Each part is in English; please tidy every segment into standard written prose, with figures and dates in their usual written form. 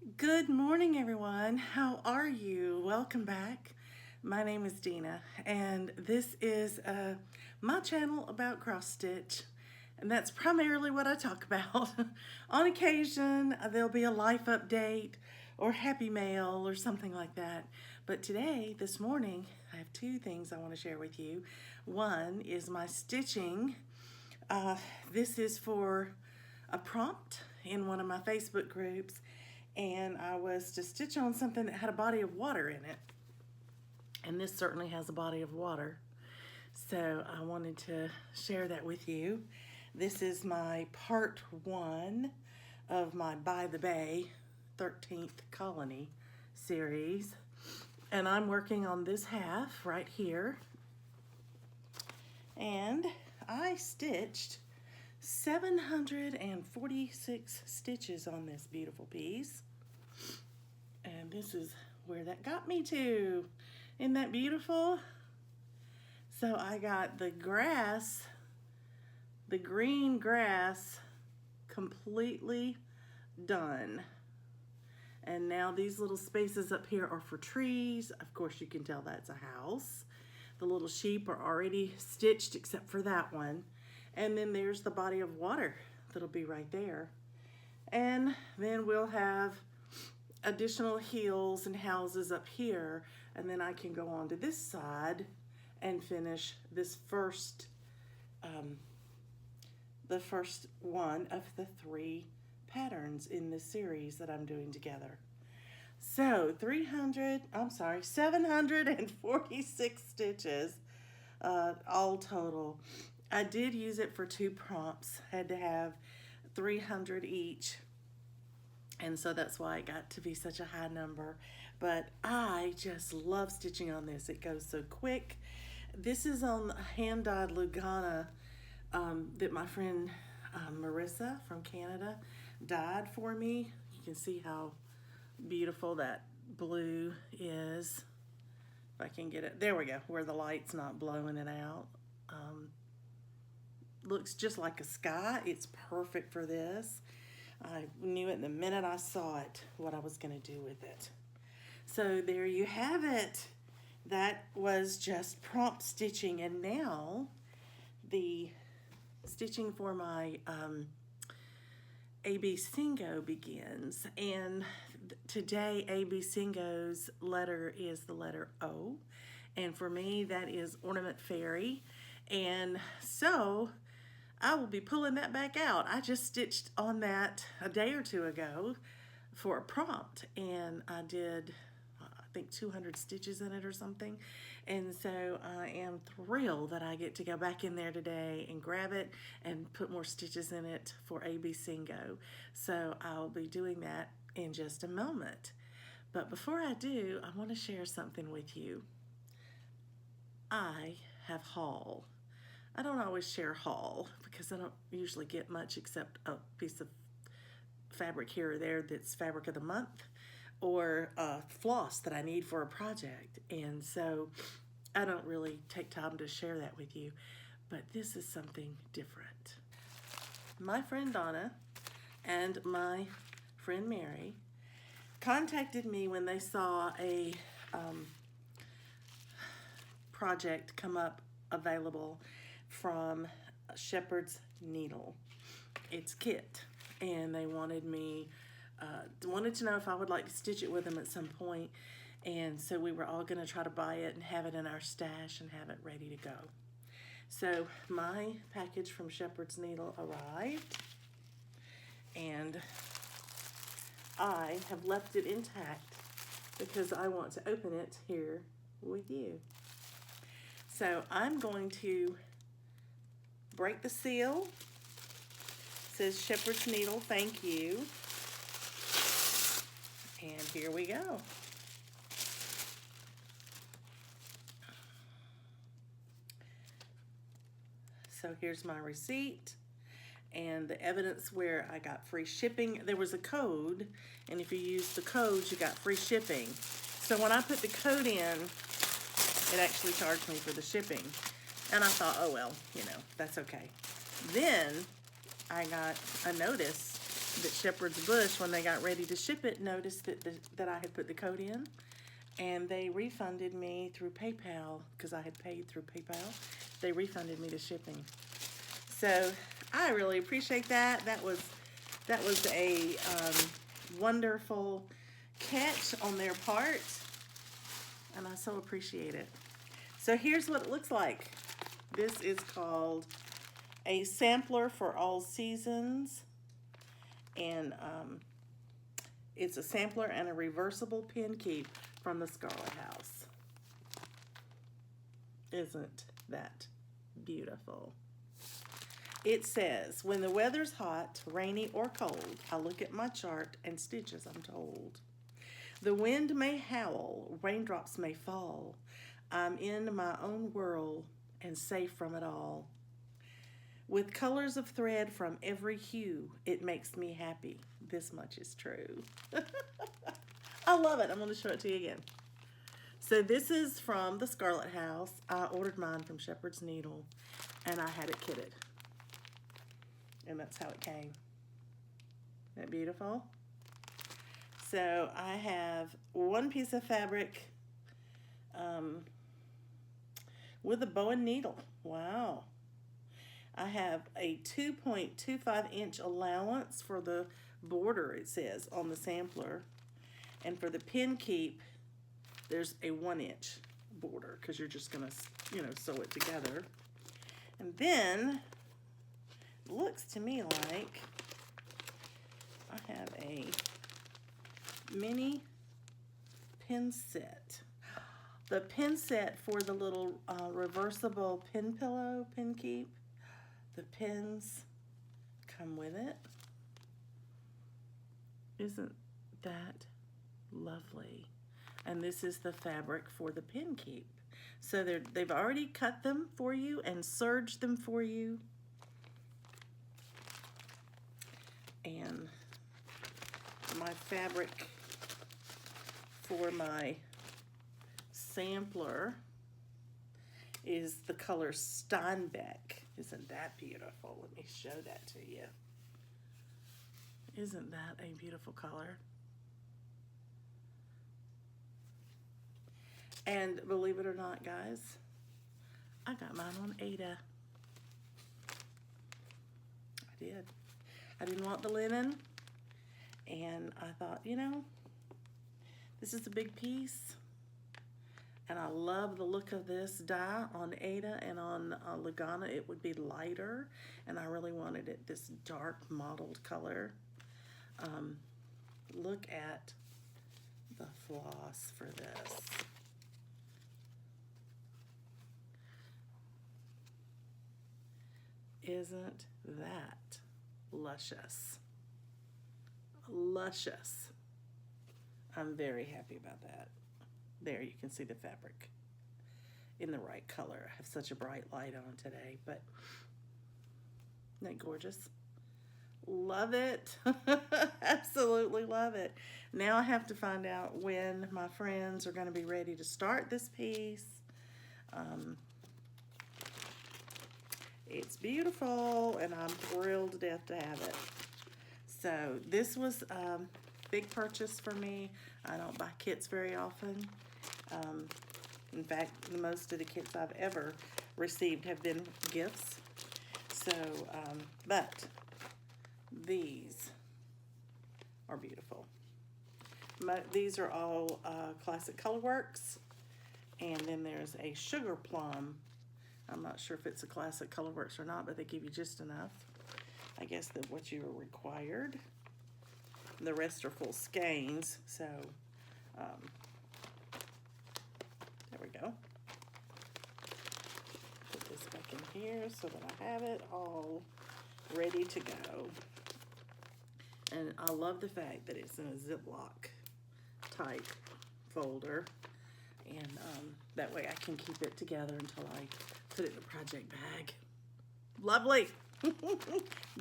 Good morning, everyone. How are you? Welcome back. My name is Dina, and this is my channel about cross stitch, and that's primarily what I talk about. On occasion, there'll be a life update or happy mail or something like that. But today, this morning, I have two things I want to share with you. One is my stitching. This is for a prompt in one of my Facebook groups, and I was to stitch on something that had a body of water in it, and this certainly has a body of water, so I wanted to share that with you. This is my part one of my By the Bay 13th Colony series, and I'm working on this half right here, and I stitched 746 stitches on this beautiful piece. And this is where that got me to. Isn't that beautiful? So I got the grass, the green grass, completely done. And now these little spaces up here are for trees. Of course, you can tell that's a house. The little sheep are already stitched except for that one. And then there's the body of water that'll be right there. And then we'll have additional hills and houses up here, and then I can go on to this side and finish this the first one of the three patterns in this series that I'm doing together. So 746 stitches all total. I did use it for two prompts, had to have 300 each, and so that's why it got to be such a high number. But I just love stitching on this. It goes so quick. This is on hand-dyed Lugana that my friend Marissa from Canada dyed for me. You can see how beautiful that blue is. If I can get it, there we go, where the light's not blowing it out. Looks just like a sky. It's perfect for this. I knew it the minute I saw it what I was going to do with it. So there you have it. That was just prompt stitching, and now the stitching for my AB Singo begins. And today AB Singo's letter is the letter O, and for me that is Ornament Fairy. And so I will be pulling that back out. I just stitched on that a day or two ago for a prompt, and I did, I think, 200 stitches in it or something. And so I am thrilled that I get to go back in there today and grab it and put more stitches in it for AB Singo. So I'll be doing that in just a moment. But before I do, I want to share something with you. I have haul. I don't always share haul because I don't usually get much except a piece of fabric here or there that's fabric of the month, or floss that I need for a project. And so I don't really take time to share that with you, but this is something different. My friend Donna and my friend Mary contacted me when they saw a project come up available from Shepherd's Needle. It's Kit, and they wanted to know if I would like to stitch it with them at some point, and so we were all going to try to buy it and have it in our stash and have it ready to go. So my package from Shepherd's Needle arrived, and I have left it intact because I want to open it here with you. So I'm going to break the seal. It says Shepherd's Needle, thank you. And here we go. So here's my receipt and the evidence where I got free shipping. There was a code, and if you use the codes, you got free shipping. So when I put the code in, it actually charged me for the shipping. And I thought, oh well, that's okay. Then I got a notice that Shepherd's Bush, when they got ready to ship it, noticed that I had put the code in, and they refunded me through PayPal because I had paid through PayPal. They refunded me the shipping. So I really appreciate that. That was a wonderful catch on their part, and I so appreciate it. So here's what it looks like. This is called a sampler for all seasons, and it's a sampler and a reversible pin keep from the Scarlet House. Isn't that beautiful? It says, when the weather's hot, rainy, or cold, I look at my chart and stitch as I'm told. The wind may howl, raindrops may fall. I'm in my own world and safe from it all. With colors of thread from every hue, it makes me happy. This much is true. I love it. I'm going to show it to you again. So this is from the Scarlet House. I ordered mine from Shepherd's Needle, and I had it kitted. And that's how it came. Isn't that beautiful? So I have one piece of fabric with a bow and needle. Wow. I have a 2.25 inch allowance for the border, it says, on the sampler. And for the pin keep, there's a 1 inch border because you're just going to, sew it together. And then, it looks to me like I have a mini pin set. The pin set for the little reversible pin pillow, pin keep. The pins come with it. Isn't that lovely? And this is the fabric for the pin keep. So they've already cut them for you and serged them for you. And my fabric for my sampler is the color Steinbeck. Isn't that beautiful? Let me show that to you. Isn't that a beautiful color? And believe it or not, guys, I got mine on Ada. I did. I didn't want the linen, and I thought, this is a big piece. And I love the look of this dye on Ada, and on Lagana it would be lighter, and I really wanted it this dark mottled color. Look at the floss for this. Isn't that luscious? Luscious. I'm very happy about that. There, you can see the fabric in the right color. I have such a bright light on today, but isn't that gorgeous? Love it. Absolutely love it. Now I have to find out when my friends are going to be ready to start this piece. It's beautiful, and I'm thrilled to death to have it. So this was a big purchase for me. I don't buy kits very often. In fact, most of the kits I've ever received have been gifts. So, but these are beautiful. These are all classic Colorworks, and then there's a Sugar Plum. I'm not sure if it's a classic Colorworks or not, but they give you just enough. I guess that what you are required. The rest are full skeins, so there we go. Put this back in here so that I have it all ready to go. And I love the fact that it's in a Ziploc type folder, and that way I can keep it together until I put it in a project bag. Lovely.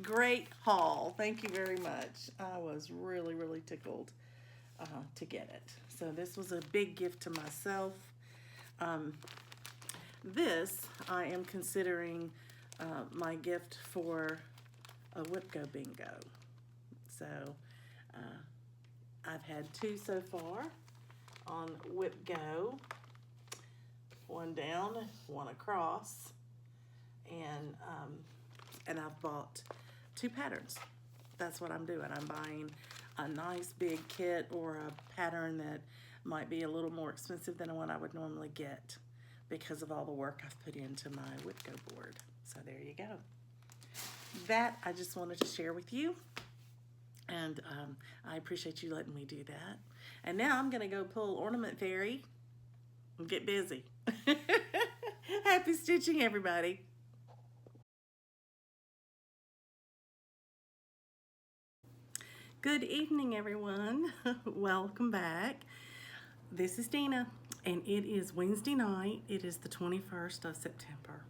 Great haul. Thank you very much. I was really, really tickled to get it. So this was a big gift to myself. This I am considering my gift for a Whipco Bingo. So I've had 2 so far on Whip Go, one down, one across, and I've bought 2 patterns. That's what I'm doing. I'm buying a nice big kit or a pattern that might be a little more expensive than what I would normally get because of all the work I've put into my Whip Go board. So there you go. That I just wanted to share with you, and I appreciate you letting me do that. And now I'm gonna go pull Ornament Fairy and get busy. Happy stitching, everybody. Good evening, everyone. Welcome back. This is Dina, and it is Wednesday night. It is the 21st of September.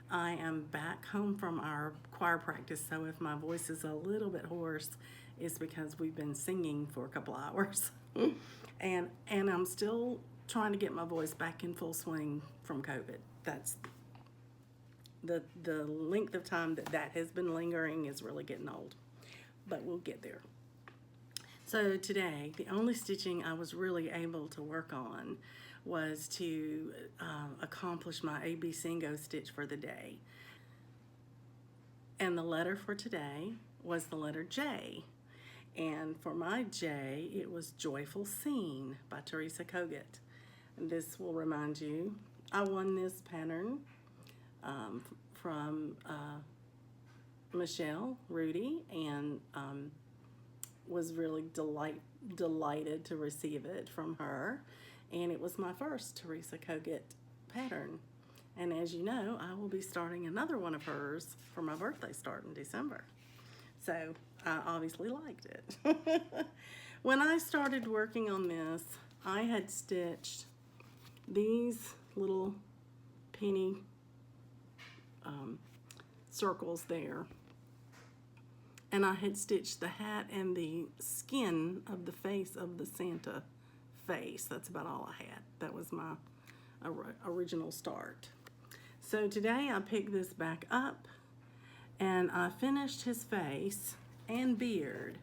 I am back home from our choir practice, so if my voice is a little bit hoarse, it's because we've been singing for a couple hours. and I'm still trying to get my voice back in full swing from COVID. That's the length of time that has been lingering is really getting old, but we'll get there. So today, the only stitching I was really able to work on was to accomplish my AB Singo stitch for the day. And the letter for today was the letter J. And for my J, it was Joyful Scene by Teresa Kogut. And this will remind you, I won this pattern from Michelle Rudy, and was really delighted to receive it from her. And it was my first Teresa Kogut pattern. And as you know, I will be starting another one of hers for my birthday start in December. So I obviously liked it. When I started working on this, I had stitched these little penny circles there. And I had stitched the hat and the skin of the face of the Santa face. That's about all I had. That was my original start. So today I picked this back up and I finished his face and beard,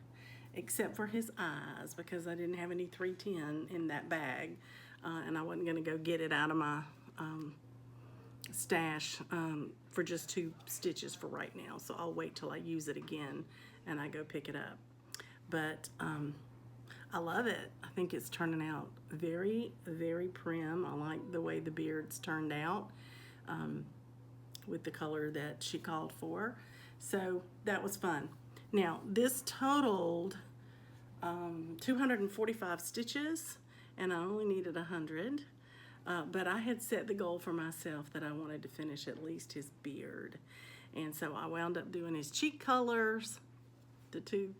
except for his eyes, because I didn't have any 310 in that bag, and I wasn't gonna go get it out of my stash for just 2 stitches for right now. So I'll wait till I use it again and I go pick it up. But I love it. I think it's turning out very, very prim. I like the way the beard's turned out with the color that she called for. So that was fun. Now this totaled 245 stitches, and I only needed 100. But I had set the goal for myself that I wanted to finish at least his beard. And so I wound up doing his cheek colors, the 2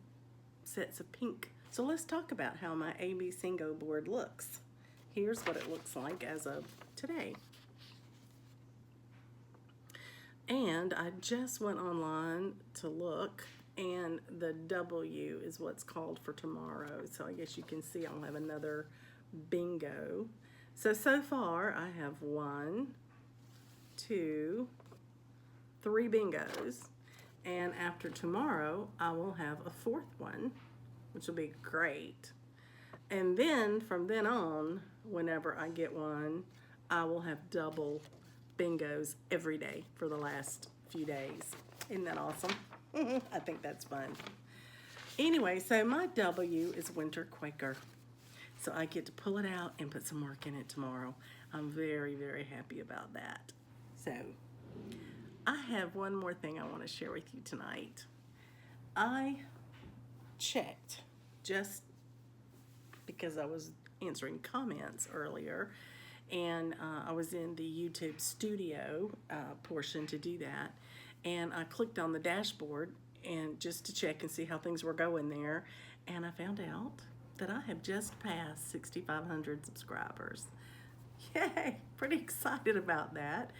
sets of pink. So let's talk about how my AB Singo board looks. Here's what it looks like as of today. And I just went online to look, and the W is what's called for tomorrow. So I guess you can see I'll have another bingo. So far I have 1, 2, 3 bingos. And after tomorrow, I will have a 4th one, which will be great. And then from then on, whenever I get one, I will have double bingos every day for the last few days. Isn't that awesome? I think that's fun. Anyway, so my W is Winter Quaker. So I get to pull it out and put some work in it tomorrow. I'm very, very happy about that. So I have one more thing I want to share with you tonight. I checked, just because I was answering comments earlier, and I was in the YouTube studio portion to do that, and I clicked on the dashboard and just to check and see how things were going there, and I found out that I have just passed 6,500 subscribers. Yay, pretty excited about that.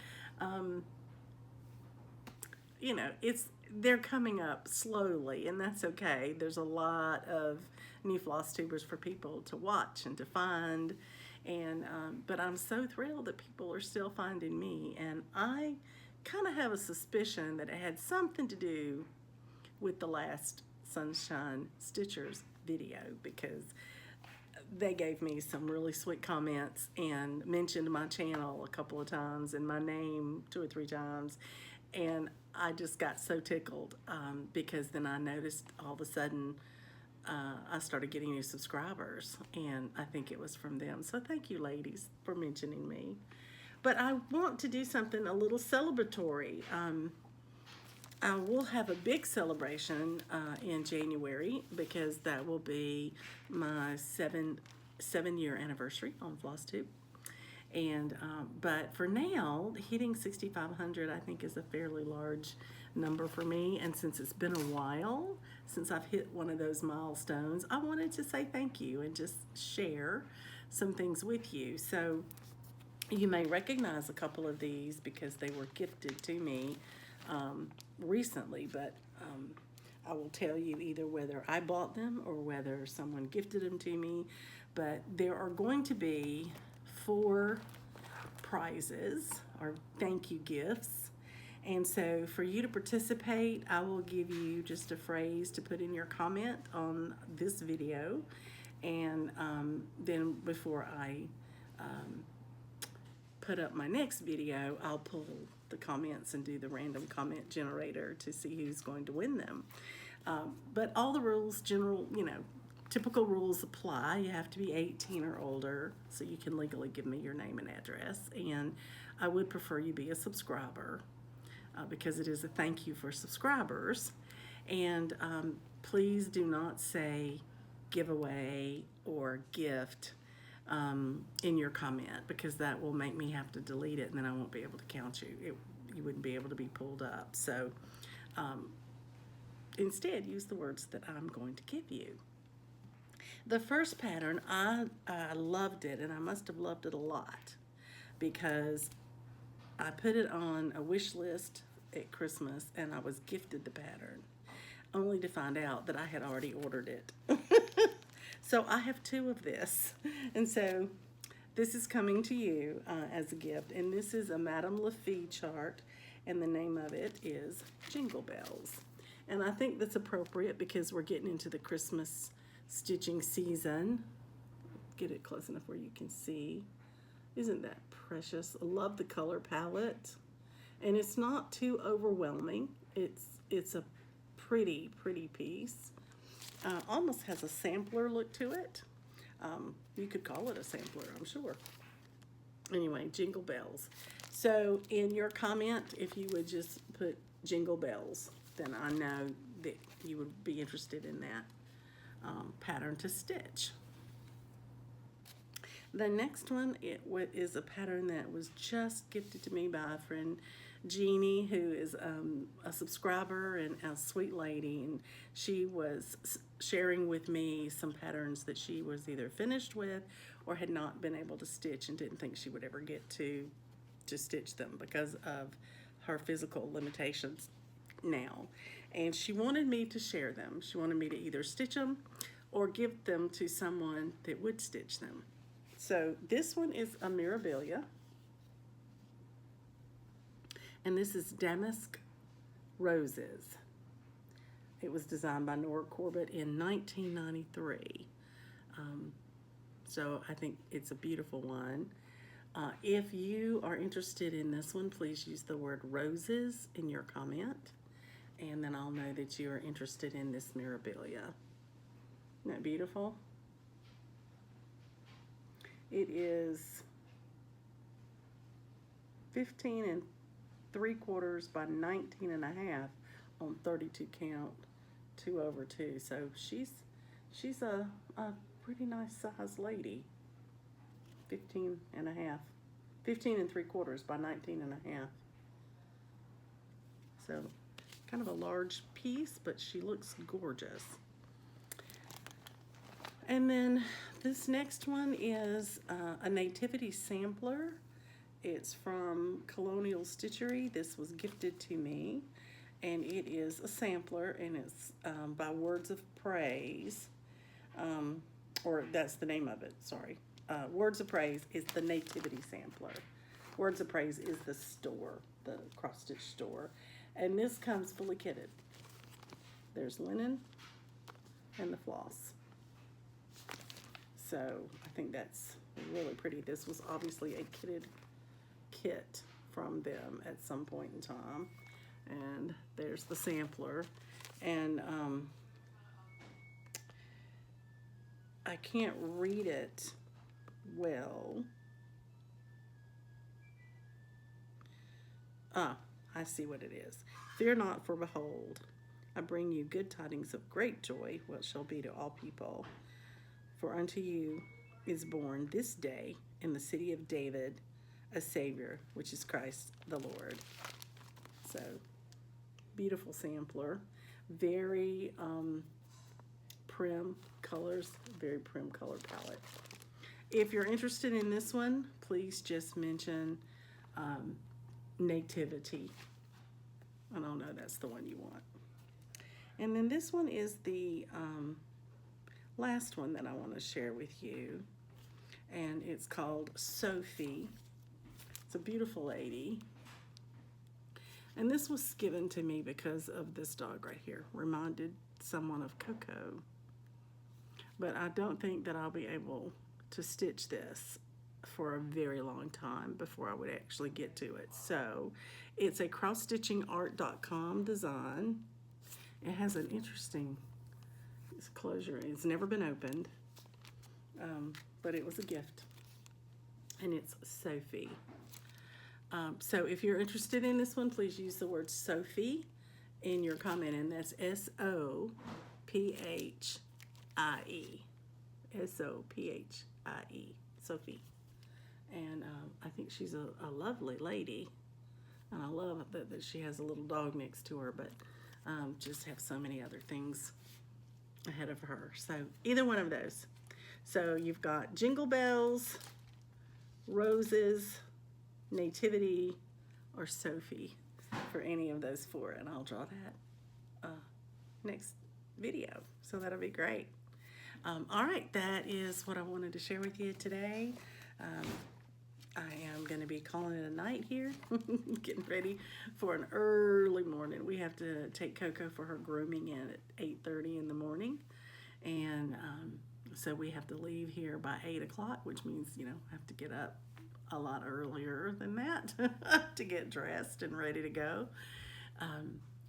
You know, they're coming up slowly, and that's okay. There's a lot of new floss tubers for people to watch and to find, and but I'm so thrilled that people are still finding me, and I kind of have a suspicion that it had something to do with the last Sunshine Stitchers video, because they gave me some really sweet comments and mentioned my channel a couple of times and my name 2 or 3 times. And I just got so tickled because then I noticed all of a sudden I started getting new subscribers, and I think it was from them. So thank you, ladies, for mentioning me. But I want to do something a little celebratory. I will have a big celebration in January, because that will be my 7-year anniversary on FlossTube. And but for now, hitting 6,500 I think is a fairly large number for me. And since it's been a while since I've hit one of those milestones, I wanted to say thank you and just share some things with you. So you may recognize a couple of these because they were gifted to me recently, but I will tell you either whether I bought them or whether someone gifted them to me. But there are going to be 4 prizes or thank you gifts. And so for you to participate, I will give you just a phrase to put in your comment on this video. And then before I put up my next video, I'll pull the comments and do the random comment generator to see who's going to win them. But all the rules, typical rules apply. You have to be 18 or older so you can legally give me your name and address. And I would prefer you be a subscriber because it is a thank you for subscribers. And please do not say giveaway or gift in your comment, because that will make me have to delete it, and then I won't be able to count you. You wouldn't be able to be pulled up. So instead, use the words that I'm going to give you. The first pattern, I loved it, and I must have loved it a lot, because I put it on a wish list at Christmas, and I was gifted the pattern, only to find out that I had already ordered it. So I have 2 of this, and so this is coming to you as a gift, and this is a Madame Lafille chart, and the name of it is Jingle Bells. And I think that's appropriate because we're getting into the Christmas stitching season. Get it close enough where you can see. Isn't that precious? I love the color palette, and it's not too overwhelming. It's a pretty piece. Almost has a sampler look to it. You could call it a sampler, I'm sure. Anyway, Jingle Bells. So in your comment, if you would just put Jingle Bells, then I know that you would be interested in that pattern to stitch. The next one is a pattern that was just gifted to me by a friend, Jeannie, who is a subscriber and a sweet lady, and she was sharing with me some patterns that she was either finished with or had not been able to stitch and didn't think she would ever get to stitch them because of her physical limitations now. And she wanted me to share them. She wanted me to either stitch them or give them to someone that would stitch them. So this one is a Mirabilia, and this is Damask Roses. It was designed by Nora Corbett in 1993. So I think it's a beautiful one. If you are interested in this one, please use the word roses in your comment, and then I'll know that you are interested in this Mirabilia. Isn't that beautiful? It is 15 3/4 by 19 1/2 on 32 count, 2/2. So she's a pretty nice size lady. 15 3/4 by 19 1/2. So kind of a large piece, but she looks gorgeous. And then this next one is a Nativity sampler. It's from Colonial Stitchery. This was gifted to me, and it is a sampler, and it's by Words of Praise, or that's the name of it, sorry. Words of Praise is the Nativity sampler. Words of Praise is the store, the cross-stitch store, and this comes fully kitted. There's linen, and the floss. So I think that's really pretty. This was obviously a kitted kit from them at some point in time. And there's the sampler. And I can't read it well. Ah, I see what it is. Fear not, for behold, I bring you good tidings of great joy, what shall be to all people. For unto you is born this day in the city of David a Savior, which is Christ the Lord. So, beautiful sampler. Very prim colors, very prim color palette. If you're interested in this one, please just mention Nativity. I don't know, that's the one you want. And then this one is the last one that I want to share with you. And it's called Sophie. It's a beautiful lady. And this was given to me because of this dog right here. Reminded someone of Coco. But I don't think that I'll be able to stitch this for a very long time before I would actually get to it. So it's a crossstitchingart.com design. It has an interesting closure. It's never been opened, but it was a gift. And it's Sophie. So if you're interested in this one, please use the word Sophie in your comment, and that's Sophie. Sophie. Sophie. And I think she's a lovely lady. And I love that she has a little dog next to her, but just have so many other things ahead of her. So either one of those. So you've got Jingle Bells, Roses, Nativity, or Sophie for any of those four. And I'll draw that next video. So that'll be great. All right, that is what I wanted to share with you today. I am going to be calling it a night here, getting ready for an early morning. We have to take Coco for her grooming in at 8:30 in the morning, and so we have to leave here by 8 o'clock, which means, you know, I have to get up a lot earlier than that to get dressed and ready to go.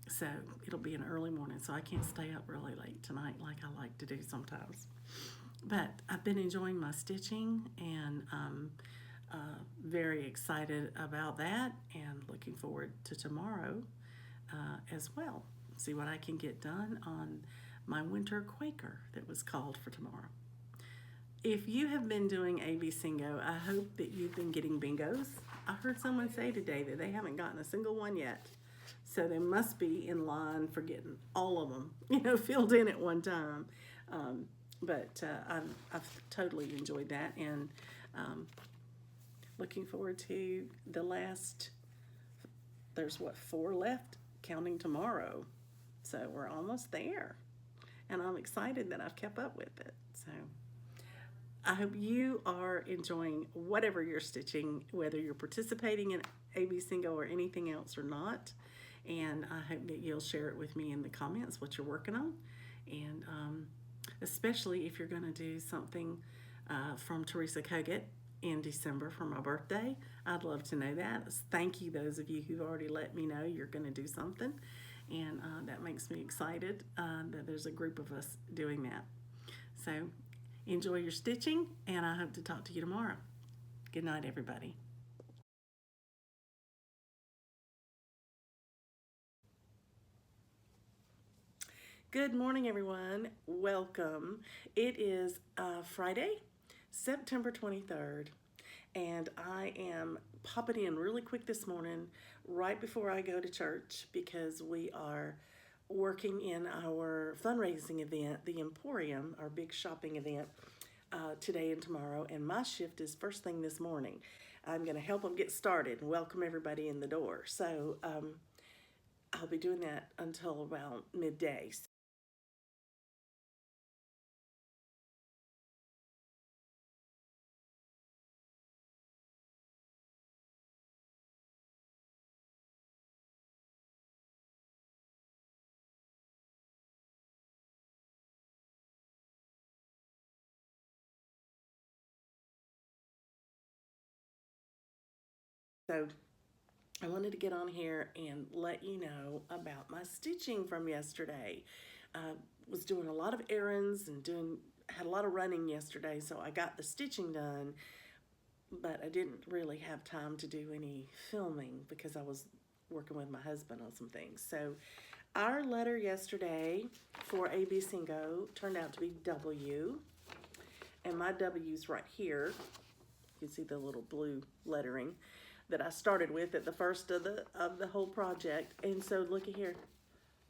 So it'll be an early morning, so I can't stay up really late tonight like I like to do sometimes. But I've been enjoying my stitching, and very excited about that, and looking forward to tomorrow as well. See what I can get done on my winter Quaker that was called for tomorrow. If you have been doing AB Singo, I hope that you've been getting bingos. I heard someone say today that they haven't gotten a single one yet. So they must be in line for getting all of them, you know, filled in at one time. But I've totally enjoyed that, and looking forward to the last, there's what, 4 left, counting tomorrow. So we're almost there. And I'm excited that I've kept up with it. So I hope you are enjoying whatever you're stitching, whether you're participating in AB Singo or anything else or not. And I hope that you'll share it with me in the comments, what you're working on. And especially if you're going to do something from Teresa Kogut in December for my birthday. I'd love to know that. Thank you, those of you who've already let me know you're going to do something. And that makes me excited that there's a group of us doing that. So enjoy your stitching, and I hope to talk to you tomorrow. Good night, everybody. Good morning, everyone. Welcome. It is Friday, September 23rd, and I am popping in really quick this morning right before I go to church because we are working in our fundraising event, the Emporium, our big shopping event, today and tomorrow, and my shift is first thing this morning. I'm going to help them get started and welcome everybody in the door. So I'll be doing that until about midday. So I wanted to get on here and let you know about my stitching from yesterday. Was doing a lot of errands and had a lot of running yesterday, so I got the stitching done, but I didn't really have time to do any filming because I was working with my husband on some things. So our letter yesterday for AB Bingo turned out to be W, and my W's right here. You can see the little blue lettering that I started with at the first of the whole project. And so look at here,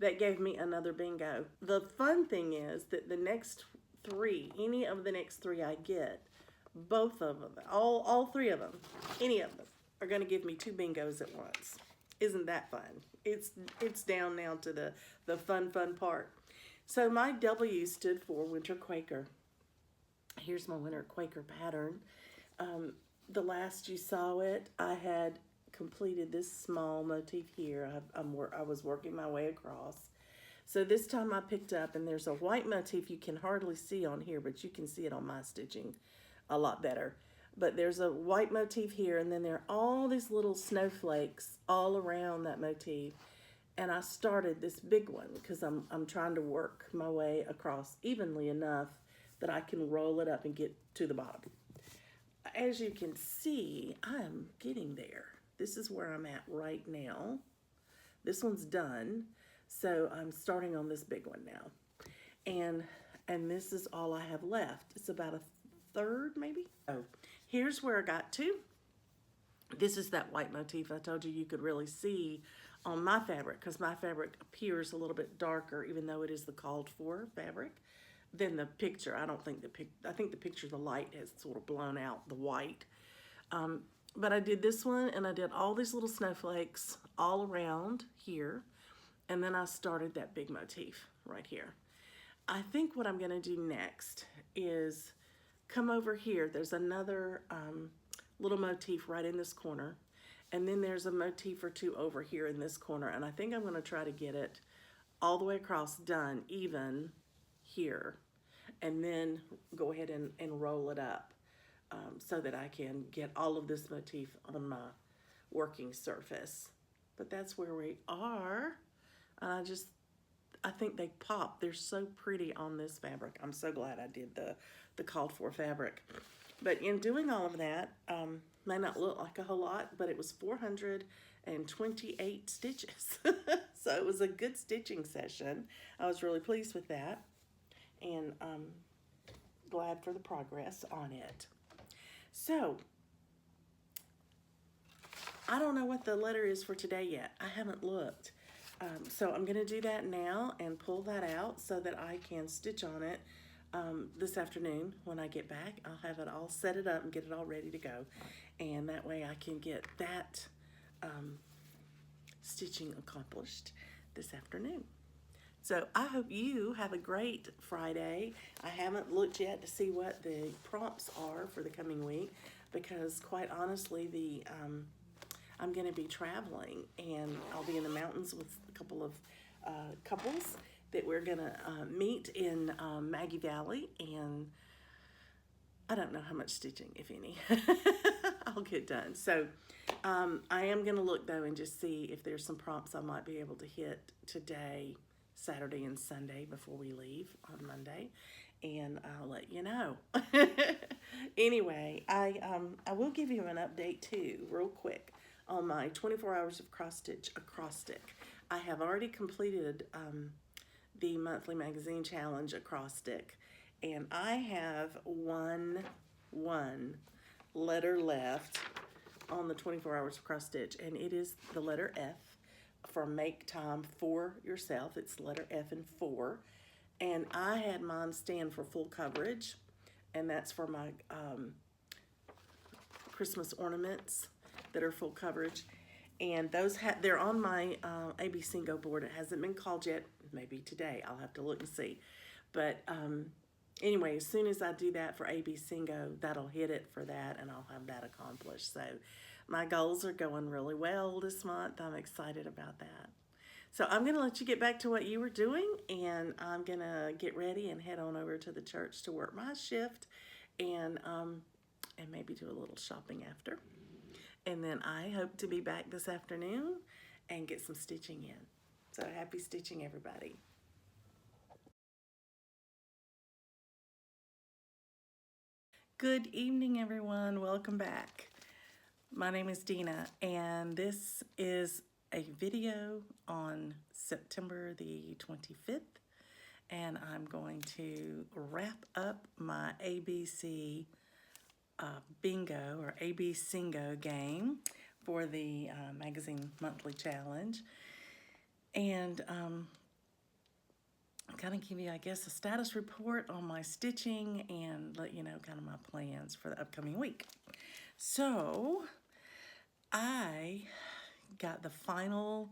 that gave me another bingo. The fun thing is that the next three, any of the next three I get, both of them, all three of them, any of them, are going to give me 2 bingos at once. Isn't that fun? It's down now to the fun part. So my W stood for Winter Quaker. Here's my Winter Quaker pattern. The last you saw it, I had completed this small motif here. I was working my way across. So this time I picked up, and there's a white motif you can hardly see on here, but you can see it on my stitching a lot better. But there's a white motif here, and then there are all these little snowflakes all around that motif. And I started this big one because I'm trying to work my way across evenly enough that I can roll it up and get to the bottom. As you can see, I'm getting there. This is where I'm at right now. This one's done, so I'm starting on this big one now. And this is all I have left. It's about a third, maybe? Oh, here's where I got to. This is that white motif I told you could really see on my fabric, because my fabric appears a little bit darker, even though it is the called for fabric, than the picture. I think the picture, the light has sort of blown out the white. But I did this one, and I did all these little snowflakes all around here, and then I started that big motif right here. I think what I'm gonna do next is come over here. There's another little motif right in this corner, and then there's a motif or two over here in this corner, and I think I'm gonna try to get it all the way across done even here, and then go ahead and roll it up so that I can get all of this motif on my working surface. But that's where we are. I think they pop. They're so pretty on this fabric. I'm so glad I did the called for fabric. But in doing all of that, may not look like a whole lot, but it was 428 stitches. So it was a good stitching session. I was really pleased with that, and glad for the progress on it. So I don't know what the letter is for today yet. I haven't looked. So I'm going to do that now and pull that out so that I can stitch on it this afternoon when I get back. I'll have it all set it up and get it all ready to go. And that way I can get that stitching accomplished this afternoon. So I hope you have a great Friday. I haven't looked yet to see what the prompts are for the coming week, because quite honestly, I'm going to be traveling, and I'll be in the mountains with a couple of couples that we're going to meet in Maggie Valley, and I don't know how much stitching, if any, I'll get done. So I am going to look, though, and just see if there's some prompts I might be able to hit today, Saturday and Sunday, before we leave on Monday, and I'll let you know. Anyway, I will give you an update, too, real quick, on my 24 hours of cross stitch acrostic. I have already completed the monthly magazine challenge acrostic, and I have one letter left on the 24 hours of cross stitch, and it is the letter F for make time for yourself. It's letter F and 4, and I had mine stand for full coverage, and that's for my Christmas ornaments that are full coverage, and those they're on my AB Bingo board. It hasn't been called yet. Maybe today. I'll have to look and see. But anyway, as soon as I do that for AB Bingo, that'll hit it for that, and I'll have that accomplished. So my goals are going really well this month. I'm excited about that. So I'm going to let you get back to what you were doing, and I'm going to get ready and head on over to the church to work my shift, and maybe do a little shopping after. And then I hope to be back this afternoon and get some stitching in. So happy stitching, everybody. Good evening, everyone. Welcome back. My name is Dina, and this is a video on September the 25th, and I'm going to wrap up my ABC bingo or AB Singo game for the magazine monthly challenge, and kind of give you, I guess, a status report on my stitching and let you know kind of my plans for the upcoming week. So I got the final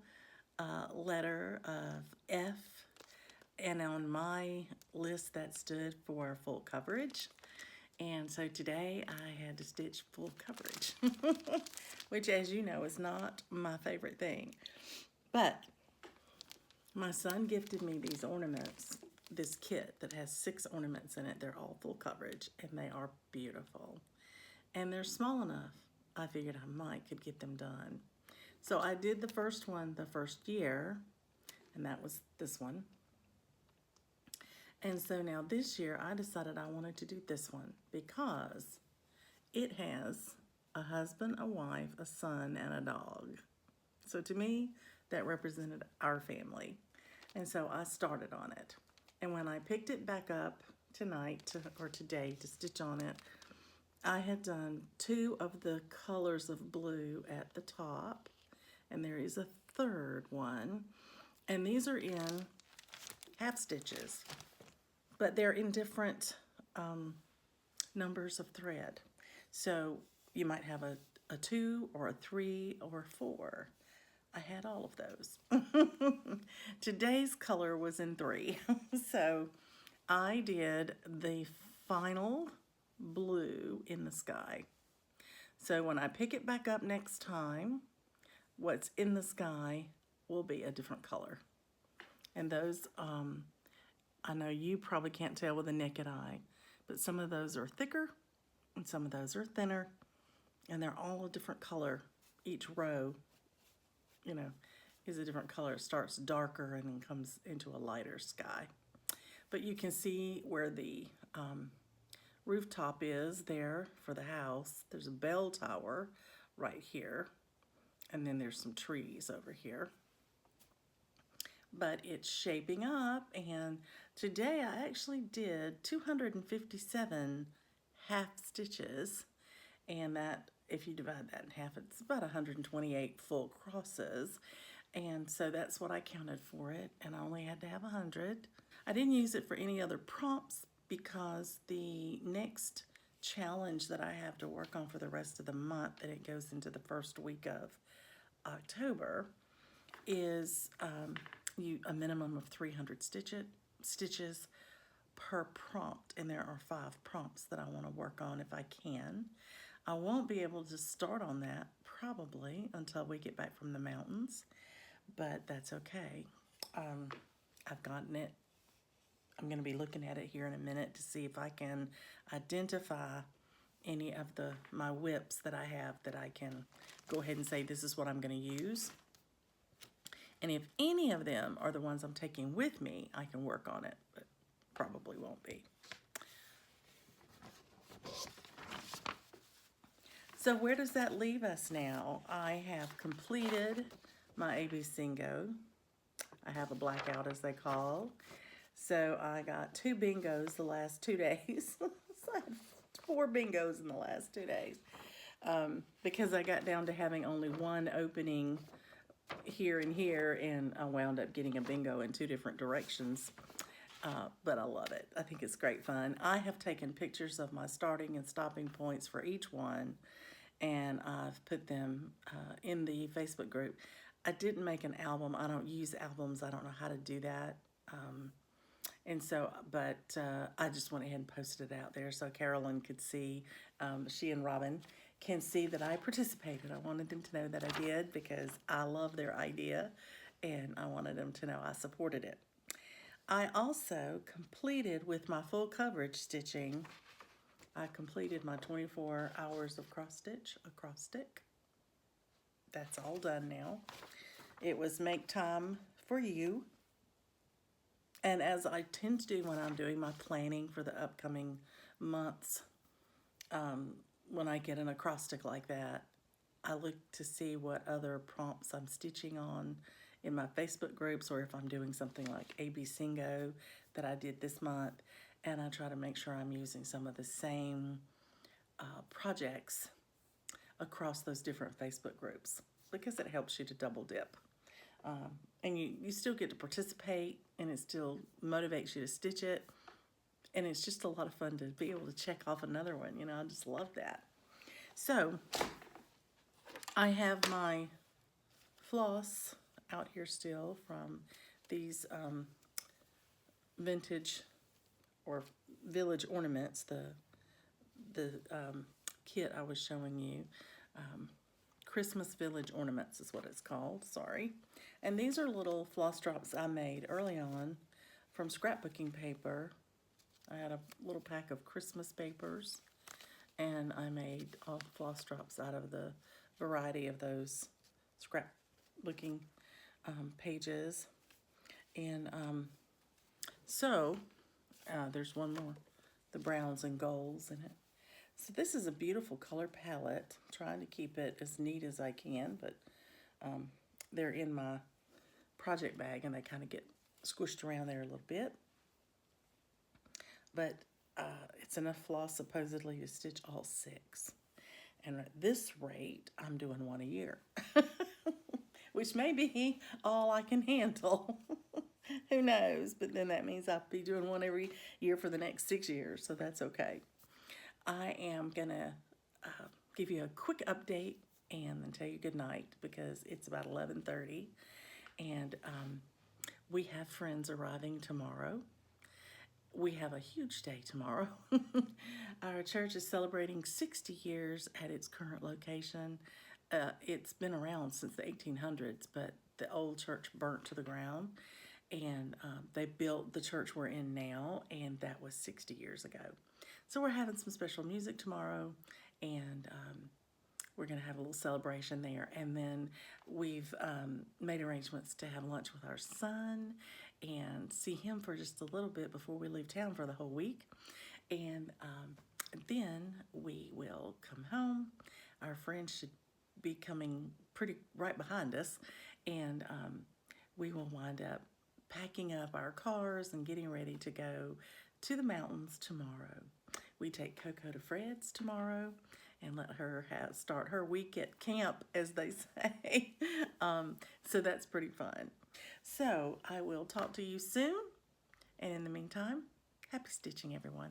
letter of F, and on my list that stood for full coverage. And so today I had to stitch full coverage, which, as you know, is not my favorite thing. But my son gifted me these ornaments, this kit that has 6 ornaments in it. They're all full coverage, and they are beautiful. And they're small enough, I figured I might could get them done. So I did the first one the first year, and that was this one. And so now this year I decided I wanted to do this one because it has a husband, a wife, a son, and a dog. So to me, that represented our family. And so I started on it. And when I picked it back up tonight or today to stitch on it, I had done 2 of the colors of blue at the top, and there is a third one. And these are in half stitches, but they're in different numbers of thread. So you might have a 2 or a 3 or a 4. I had all of those. Today's color was in 3. So I did the final blue in the sky. So when I pick it back up next time, what's in the sky will be a different color. And those, I know you probably can't tell with the naked eye, but some of those are thicker and some of those are thinner, and they're all a different color. Each row, you know, is a different color. It starts darker and then comes into a lighter sky. But you can see where the rooftop is there for the house. There's a bell tower right here, and then there's some trees over here. But it's shaping up, and today I actually did 257 half stitches, and that, if you divide that in half, it's about 128 full crosses. And so that's what I counted for it, and I only had to have 100. I didn't use it for any other prompts because the next challenge that I have to work on for the rest of the month, and it goes into the first week of October, is a minimum of 300 stitches per prompt, and there are 5 prompts that I want to work on if I can. I won't be able to start on that probably until we get back from the mountains, but that's okay. I've gotten it. I'm going to be looking at it here in a minute to see if I can identify any of my whips that I have that I can go ahead and say this is what I'm going to use. And if any of them are the ones I'm taking with me, I can work on it, but probably won't be. So where does that leave us now? I have completed my AB Singo. I have a blackout, as they call. So I got 2 bingos the last 2 days. So I had 4 bingos in the last 2 days. Because I got down to having only 1 opening here and here, and I wound up getting a bingo in 2 different directions. But I love it. I think it's great fun. I have taken pictures of my starting and stopping points for each one, and I've put them in the Facebook group. I didn't make an album. I don't use albums. I don't know how to do that. And so, but I just went ahead and posted it out there so Carolyn could see, she and Robin can see that I participated. I wanted them to know that I did because I love their idea, and I wanted them to know I supported it. I also completed with my full coverage stitching, I completed my 24 hours of cross stitch, across stick. that's all done now. It was make time for you. And as I tend to do when I'm doing my planning for the upcoming months, when I get an acrostic like that, I look to see what other prompts I'm stitching on in my Facebook groups, or if I'm doing something like AB Singo that I did this month, and I try to make sure I'm using some of the same projects across those different Facebook groups, because it helps you to double dip. And you still get to participate, and it still motivates you to stitch it, and it's just a lot of fun to be able to check off another one. You know, I just love that. So I have my floss out here still from these vintage or village ornaments, the kit I was showing you. Christmas Village Ornaments is what it's called, sorry. And these are little floss drops I made early on from scrapbooking paper. I had a little pack of Christmas papers, and I made all the floss drops out of the variety of those scrapbooking pages. And there's one more, the browns and golds in it. So this is a beautiful color palette. I'm trying to keep it as neat as I can, but they're in my project bag and they kind of get squished around there a little bit. But it's enough floss supposedly to stitch all 6. And at this rate, I'm doing one a year, which may be all I can handle. Who knows? But then that means I'll be doing one every year for the next 6 years, so that's okay. I am going to give you a quick update and then tell you good night, because it's about 11:30, and we have friends arriving tomorrow. We have a huge day tomorrow. Our church is celebrating 60 years at its current location. It's been around since the 1800s, but the old church burnt to the ground, and they built the church we're in now, and that was 60 years ago. So we're having some special music tomorrow, and we're going to have a little celebration there. And then we've made arrangements to have lunch with our son and see him for just a little bit before we leave town for the whole week. And then we will come home. Our friends should be coming pretty right behind us, and we will wind up packing up our cars and getting ready to go to the mountains tomorrow. We take Coco to Fred's tomorrow and let her start her week at camp, as they say. So that's pretty fun. So I will talk to you soon. And in the meantime, happy stitching, everyone.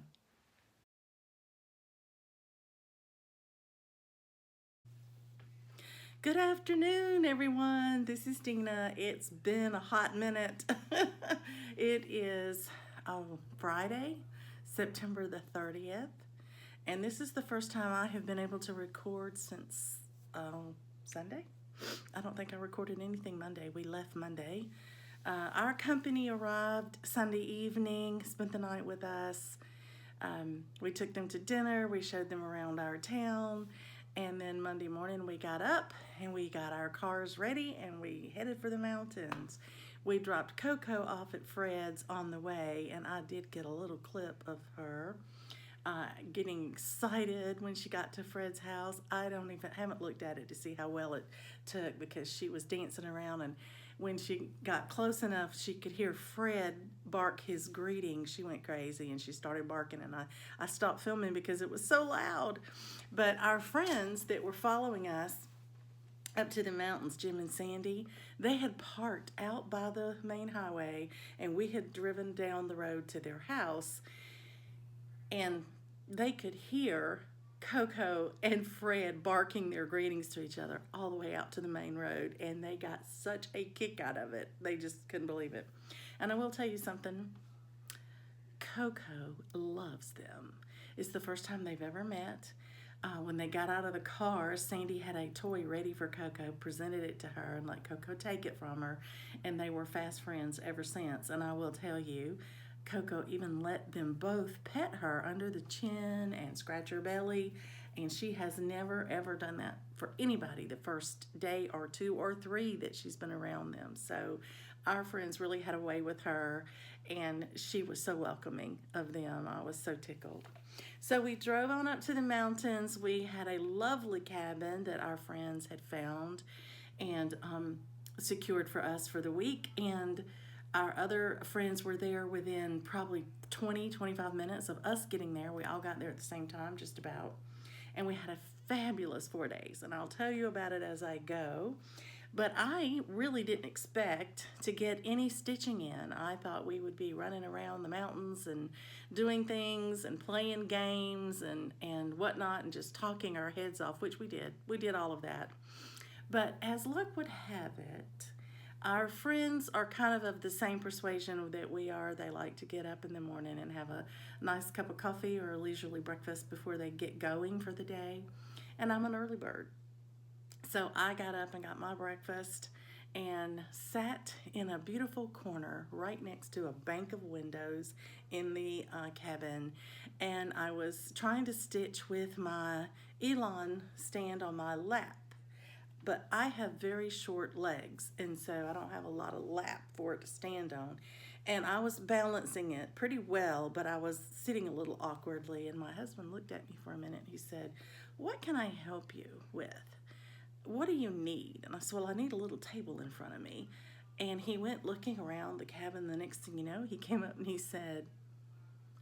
Good afternoon, everyone. This is Dina. It's been a hot minute. It is Friday, September the 30th, and this is the first time I have been able to record since Sunday. I don't think I recorded anything Monday. We left Monday. Our company arrived Sunday evening, spent the night with us. We took them to dinner. We showed them around our town. And then Monday morning we got up and we got our cars ready and we headed for the mountains. We dropped Coco off at Fred's on the way, and I did get a little clip of her getting excited when she got to Fred's house. I haven't looked at it to see how well it took, because she was dancing around, and when she got close enough she could hear Fred bark his greeting, she went crazy and she started barking, and I stopped filming because it was so loud. But our friends that were following us up to the mountains, Jim and Sandy, they had parked out by the main highway, and we had driven down the road to their house, and they could hear Coco and Fred barking their greetings to each other all the way out to the main road, and they got such a kick out of it. They just couldn't believe it. And I will tell you something, Coco loves them. It's the first time they've ever met. When they got out of the car, Sandy had a toy ready for Coco, presented it to her, and let Coco take it from her, and they were fast friends ever since. And I will tell you, Coco even let them both pet her under the chin and scratch her belly, And she has never ever done that for anybody the first day or two or three that she's been around them. So our friends really had a way with her, and she was so welcoming of them. I was so tickled. So we drove on up to the mountains. We had a lovely cabin that our friends had found and secured for us for the week. And our other friends were there within probably 20-25 minutes of us getting there. We all got there at the same time, just about. And we had a fabulous 4 days. And I'll tell you about it as I go. But I really didn't expect to get any stitching in. I thought we would be running around the mountains and doing things and playing games and whatnot and just talking our heads off, which we did. We did all of that. But as luck would have it, our friends are kind of the same persuasion that we are. They like to get up in the morning and have a nice cup of coffee or a leisurely breakfast before they get going for the day. And I'm an early bird. So I got up and got my breakfast and sat in a beautiful corner right next to a bank of windows in the cabin. And I was trying to stitch with my Elon stand on my lap. But I have very short legs, and so I don't have a lot of lap for it to stand on. And I was balancing it pretty well, but I was sitting a little awkwardly. And my husband looked at me for a minute. He said, "What can I help you with? What do you need?" And I said, "Well, I need a little table in front of me." And he went looking around the cabin. The next thing you know, he came up and he said,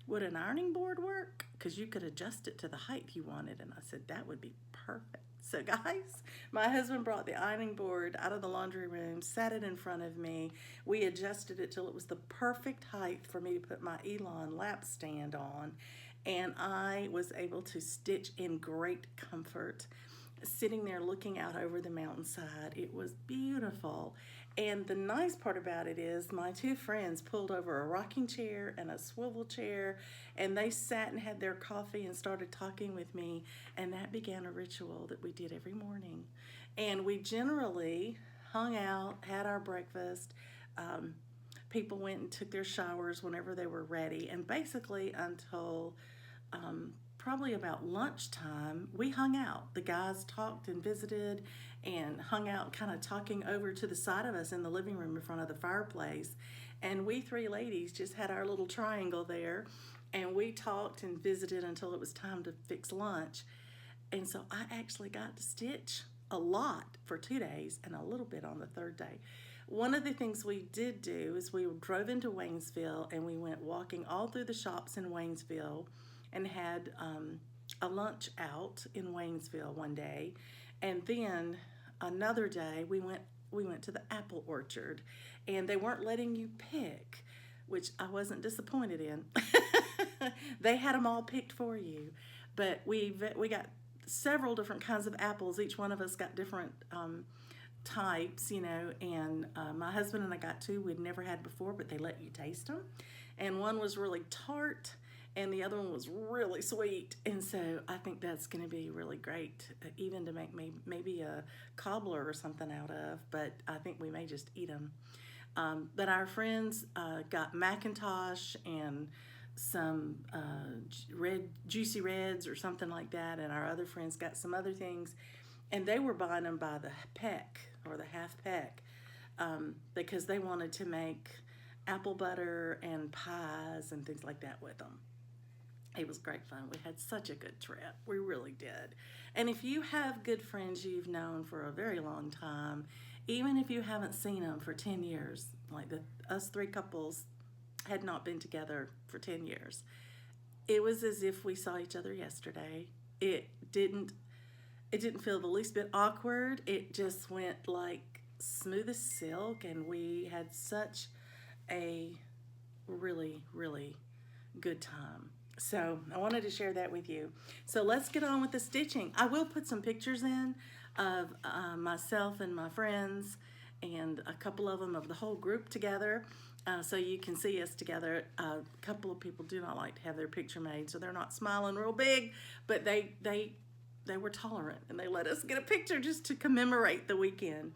"Would an ironing board work? Because you could adjust it to the height you wanted." And I said, "That would be perfect." So guys, my husband brought the ironing board out of the laundry room, sat it in front of me. We adjusted it till it was the perfect height for me to put my Elon lap stand on. And I was able to stitch in great comfort, sitting there looking out over the mountainside. It was beautiful. And the nice part about it is my two friends pulled over a rocking chair and a swivel chair, and they sat and had their coffee and started talking with me, and that began a ritual that we did every morning. And we generally hung out, had our breakfast. People went and took their showers whenever they were ready, and basically until probably about lunchtime, we hung out. The guys talked and visited and hung out, kind of talking over to the side of us in the living room in front of the fireplace. And we three ladies just had our little triangle there, and we talked and visited until it was time to fix lunch. And so I actually got to stitch a lot for 2 days and a little bit on the third day. One of the things we did do is we drove into Waynesville and we went walking all through the shops in Waynesville and had a lunch out in Waynesville one day. And then another day we went to the apple orchard, and they weren't letting you pick, which I wasn't disappointed in. They had them all picked for you. But we got several different kinds of apples. Each one of us got different types, and my husband and I got two we'd never had before, but they let you taste them. And one was really tart, and the other one was really sweet. And so I think that's going to be really great, even to make maybe a cobbler or something out of, but I think we may just eat them. But our friends got Macintosh and some juicy reds or something like that, and our other friends got some other things, and they were buying them by the peck or the half peck because they wanted to make apple butter and pies and things like that with them. It was great fun. We had such a good trip. We really did. And if you have good friends you've known for a very long time, even if you haven't seen them for 10 years, like us three couples had not been together for 10 years, it was as if we saw each other yesterday. It didn't feel the least bit awkward. It just went like smooth as silk, and we had such a really, really good time. So I wanted to share that with you. So let's get on with the stitching. I will put some pictures in of myself and my friends, and a couple of them of the whole group together, so you can see us together. A couple of people do not like to have their picture made, so they're not smiling real big, but they were tolerant, and they let us get a picture just to commemorate the weekend.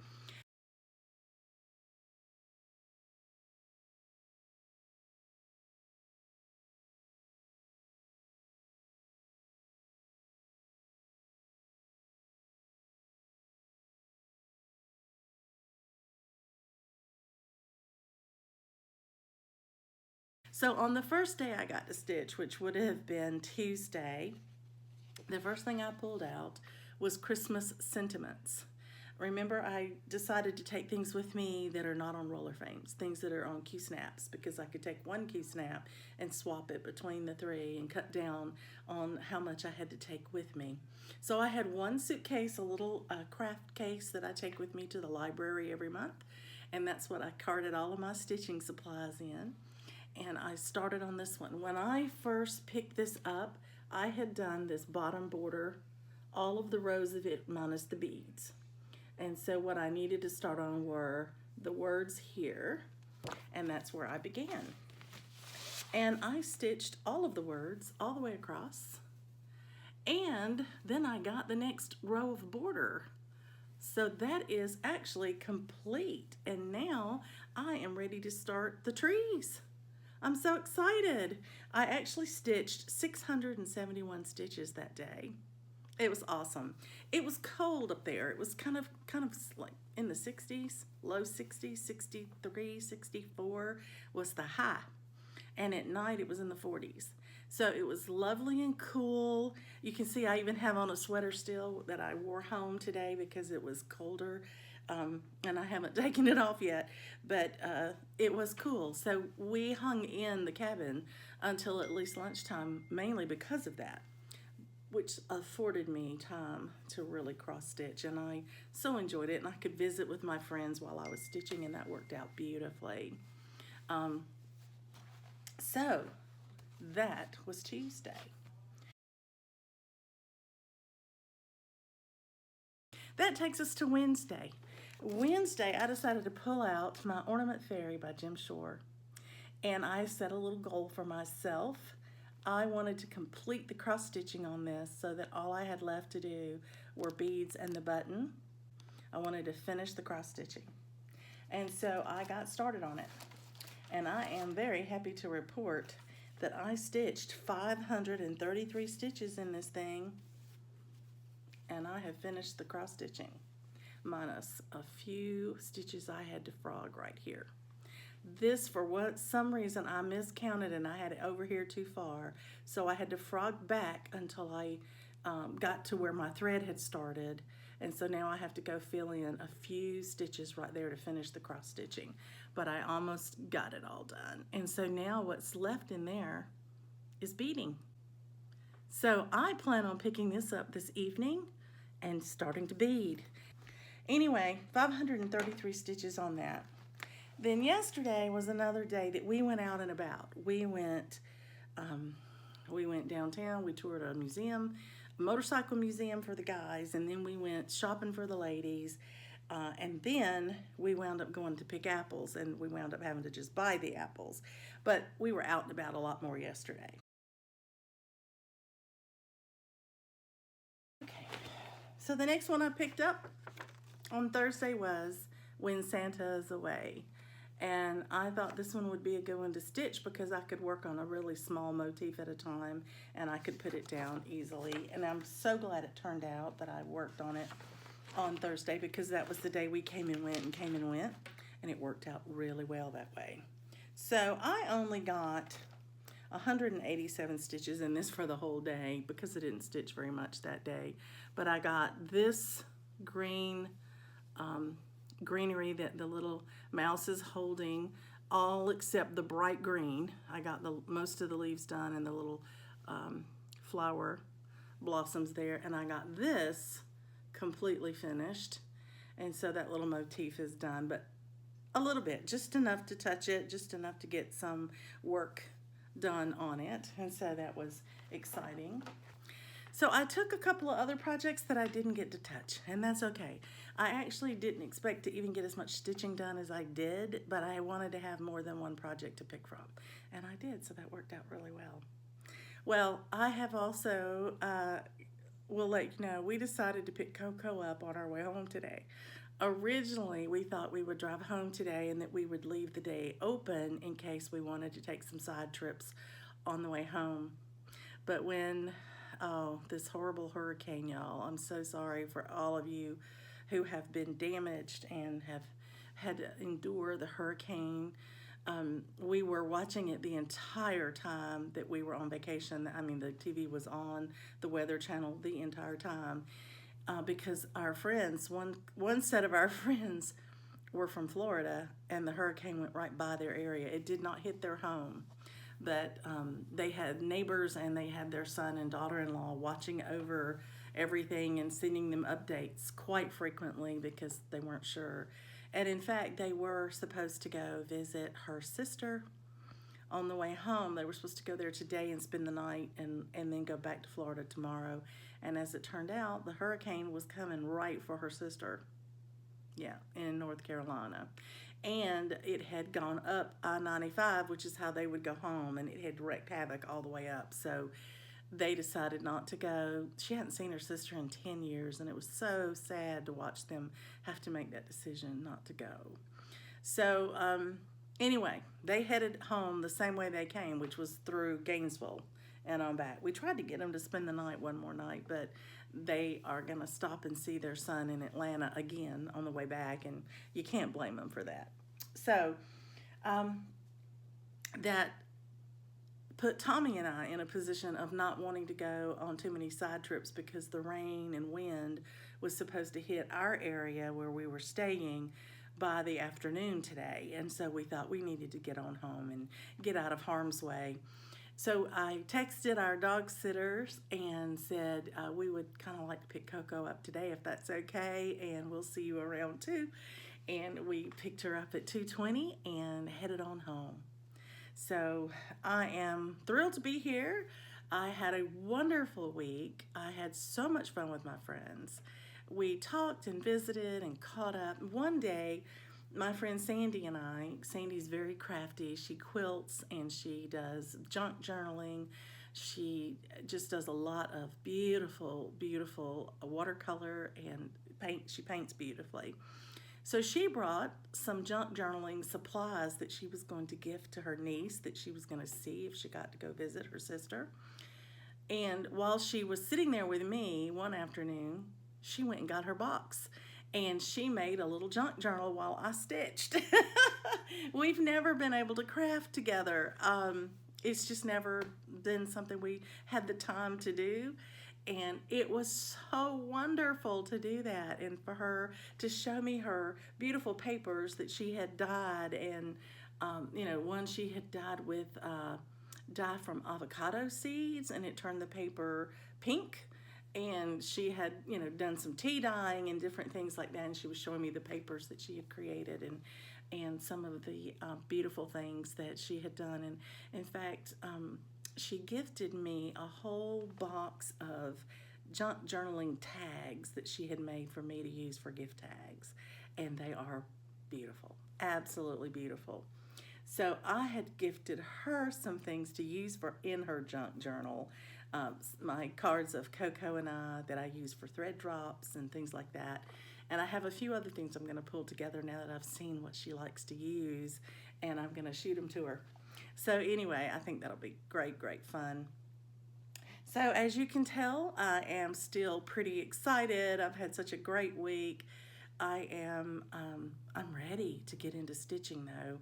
So on the first day I got to stitch, which would have been Tuesday, the first thing I pulled out was Christmas sentiments. Remember, I decided to take things with me that are not on roller frames, things that are on Q-snaps, because I could take one Q-snap and swap it between the three and cut down on how much I had to take with me. So I had one suitcase, a little craft case that I take with me to the library every month, and that's what I carted all of my stitching supplies in. And I started on this one. When I first picked this up, I had done this bottom border, all of the rows of it minus the beads. And so what I needed to start on were the words here, and that's where I began. And I stitched all of the words all the way across, and then I got the next row of border. So that is actually complete, and now I am ready to start the trees. I'm so excited. I actually stitched 671 stitches that day. It was awesome. It was cold up there. It was kind of like in the 60s, low 60s, 63, 64 was the high. And at night it was in the 40s. So it was lovely and cool. You can see I even have on a sweater still that I wore home today because it was colder. And I haven't taken it off yet, but it was cool. So we hung in the cabin until at least lunchtime, mainly because of that, which afforded me time to really cross stitch, and I so enjoyed it, and I could visit with my friends while I was stitching, and that worked out beautifully. So that was Tuesday. That takes us to Wednesday. Wednesday, I decided to pull out my Ornament Fairy by Jim Shore, and I set a little goal for myself. I wanted to complete the cross stitching on this so that all I had left to do were beads and the button. I wanted to finish the cross stitching. And so I got started on it. And I am very happy to report that I stitched 533 stitches in this thing, and I have finished the cross stitching, minus a few stitches I had to frog right here. This, for some reason, I miscounted and I had it over here too far, so I had to frog back until I got to where my thread had started, and so now I have to go fill in a few stitches right there to finish the cross stitching, but I almost got it all done. And so now what's left in there is beading. So I plan on picking this up this evening and starting to bead. Anyway, 533 stitches on that. Then yesterday was another day that we went out and about. We went downtown, we toured a museum, a motorcycle museum for the guys, and then we went shopping for the ladies, and then we wound up going to pick apples, and we wound up having to just buy the apples. But we were out and about a lot more yesterday. Okay, so the next one I picked up on Thursday was When Santa is Away. And I thought this one would be a good one to stitch because I could work on a really small motif at a time and I could put it down easily. And I'm so glad it turned out that I worked on it on Thursday because that was the day we came and went, and it worked out really well that way. So I only got 187 stitches in this for the whole day because I didn't stitch very much that day. But I got this green greenery that the little mouse is holding, all except the bright green. I got most of the leaves done and the little flower blossoms there, and I got this completely finished, and so that little motif is done, but a little bit, just enough to touch it, just enough to get some work done on it, and so that was exciting. So I took a couple of other projects that I didn't get to touch, and that's okay. I actually didn't expect to even get as much stitching done as I did, but I wanted to have more than one project to pick from, and I did, so that worked out really well. Well, I have also, will let you know, we decided to pick Coco up on our way home today. Originally, we thought we would drive home today and that we would leave the day open in case we wanted to take some side trips on the way home. But when this horrible hurricane, y'all. I'm so sorry for all of you who have been damaged and have had to endure the hurricane. We were watching it the entire time that we were on vacation. I mean, the TV was on the Weather Channel the entire time because our friends, one set of our friends, were from Florida, and the hurricane went right by their area. It did not hit their home, but they had neighbors and they had their son and daughter-in-law watching over everything and sending them updates quite frequently because they weren't sure. And in fact, they were supposed to go visit her sister on the way home. They were supposed to go there today and spend the night and then go back to Florida tomorrow. And as it turned out, the hurricane was coming right for her sister. Yeah, in North Carolina. And it had gone up I-95, which is how they would go home, and it had wreaked havoc all the way up. So they decided not to go. She hadn't seen her sister in 10 years, and it was so sad to watch them have to make that decision not to go. So anyway, they headed home the same way they came, which was through Gainesville and on back. We tried to get them to spend the night one more night, but they are going to stop and see their son in Atlanta again on the way back, and you can't blame them for that. So that put Tommy and I in a position of not wanting to go on too many side trips because the rain and wind was supposed to hit our area where we were staying by the afternoon today. And so we thought we needed to get on home and get out of harm's way. So I texted our dog sitters and said we would kind of like to pick Coco up today if that's okay, and we'll see you around 2. And we picked her up at 2:20 and headed on home. So I am thrilled to be here. I had a wonderful week. I had so much fun with my friends. We talked and visited and caught up. One day, my friend Sandy and Sandy's very crafty. She quilts and she does junk journaling. She just does a lot of beautiful, beautiful watercolor and paint. She paints beautifully. So she brought some junk journaling supplies that she was going to gift to her niece that she was going to see if she got to go visit her sister. And while she was sitting there with me one afternoon, she went and got her box. And she made a little junk journal while I stitched. We've never been able to craft together. It's just never been something we had the time to do. And it was so wonderful to do that and for her to show me her beautiful papers that she had dyed. And, one she had dyed with dye from avocado seeds, and it turned the paper pink. And she had, done some tea dyeing and different things like that. And she was showing me the papers that she had created and some of the beautiful things that she had done. And in fact, she gifted me a whole box of junk journaling tags that she had made for me to use for gift tags. And they are beautiful, absolutely beautiful. So I had gifted her some things to use in her junk journal. My cards of Coco and I that I use for thread drops and things like that. And I have a few other things I'm going to pull together now that I've seen what she likes to use, and I'm going to shoot them to her. So anyway, I think that'll be great, great fun. So as you can tell, I am still pretty excited. I've had such a great week. I'm ready to get into stitching though.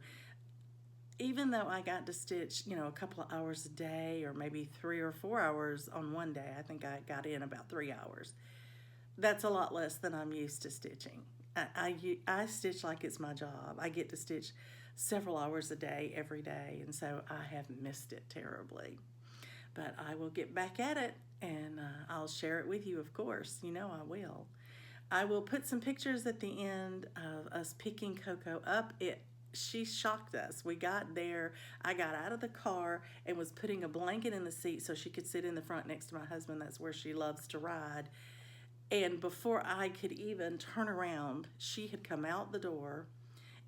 Even though I got to stitch, a couple of hours a day or maybe 3 or 4 hours on one day, I think I got in about 3 hours. That's a lot less than I'm used to stitching. I stitch like it's my job. I get to stitch several hours a day, every day, and so I have missed it terribly. But I will get back at it, and I'll share it with you, of course. I will. I will put some pictures at the end of us picking Coco up. She shocked us. We got there, I got out of the car and was putting a blanket in the seat so she could sit in the front next to my husband. That's where she loves to ride. And before I could even turn around, she had come out the door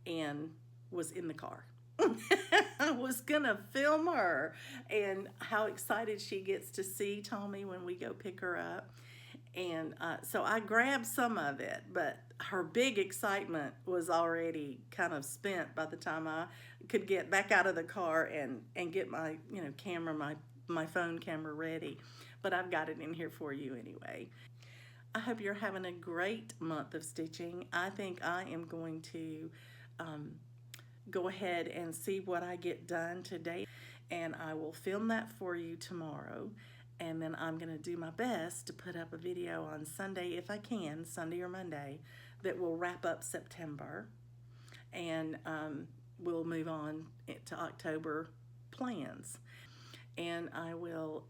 and was in the car. I was gonna film her and how excited she gets to see Tommy when we go pick her up. And so I grabbed some of it, but her big excitement was already kind of spent by the time I could get back out of the car and get my camera, my phone camera ready. But I've got it in here for you anyway. I hope you're having a great month of stitching. I think I am going to go ahead and see what I get done today, and I will film that for you tomorrow. And then I'm going to do my best to put up a video on Sunday if I can, Sunday or Monday, that will wrap up September. And we'll move on to October plans. And I will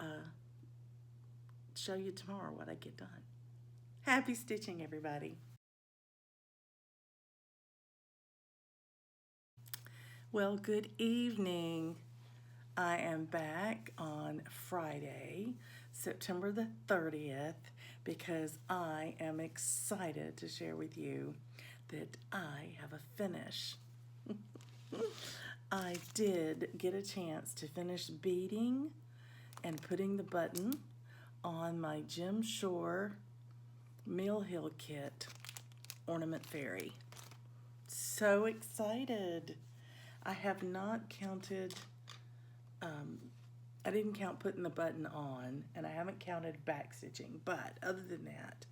show you tomorrow what I get done. Happy stitching, everybody. Well, good evening. I am back on Friday, September the 30th, because I am excited to share with you that I have a finish. I did get a chance to finish beading and putting the button on my Jim Shore Mill Hill kit ornament fairy. So excited. I have not counted, I didn't count putting the button on, and I haven't counted back stitching, but other than that,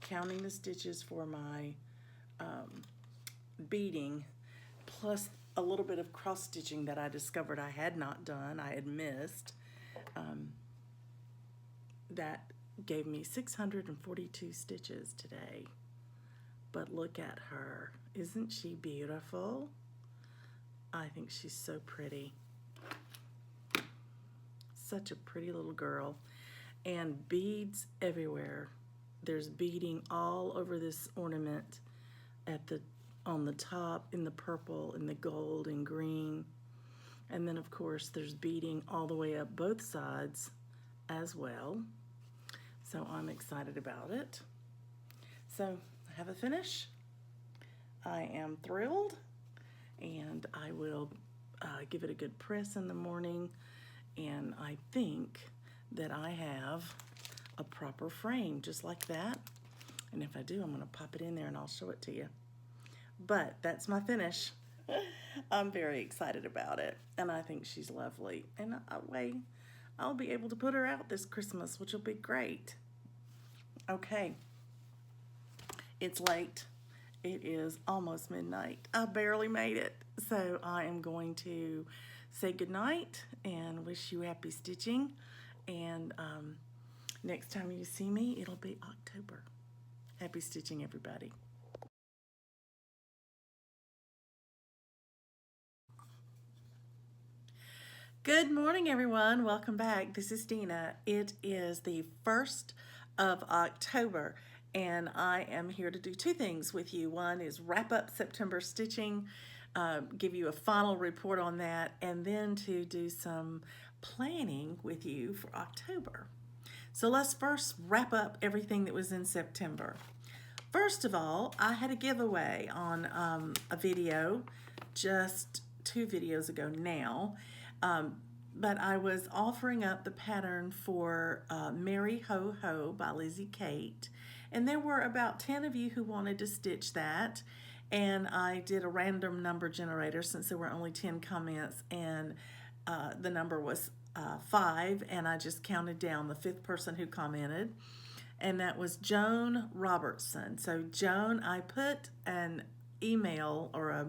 counting the stitches for my beading, plus a little bit of cross stitching that I discovered I had not done, I had missed, that gave me 642 stitches today. But look at her. Isn't she beautiful? I think she's so pretty. Such a pretty little girl. And beads everywhere. There's beading all over this ornament on the top, in the purple, in the gold and green. And then of course there's beading all the way up both sides as well. So I'm excited about it. So I have a finish. I am thrilled, and I will give it a good press in the morning, and I think that I have a proper frame just like that. And if I do, I'm going to pop it in there and I'll show it to you. But that's my finish. I'm very excited about it, and I think she's lovely. And I'll be able to put her out this Christmas, which will be great. Okay, it's late. It is almost midnight. I barely made it. So I am going to say goodnight and wish you happy stitching. And next time you see me, it'll be October. Happy stitching, everybody. Good morning, everyone. Welcome back. This is Dina. It is the 1st of October, and I am here to do two things with you. One is wrap up September stitching, give you a final report on that, and then to do some planning with you for October. So let's first wrap up everything that was in September. First of all, I had a giveaway on a video just 2 videos ago now. But I was offering up the pattern for Merry Ho Ho by Lizzie Kate, and there were about 10 of you who wanted to stitch that, and I did a random number generator since there were only 10 comments, and the number was 5, and I just counted down the 5th person who commented, and that was Joan Robertson. So Joan, I put an email or a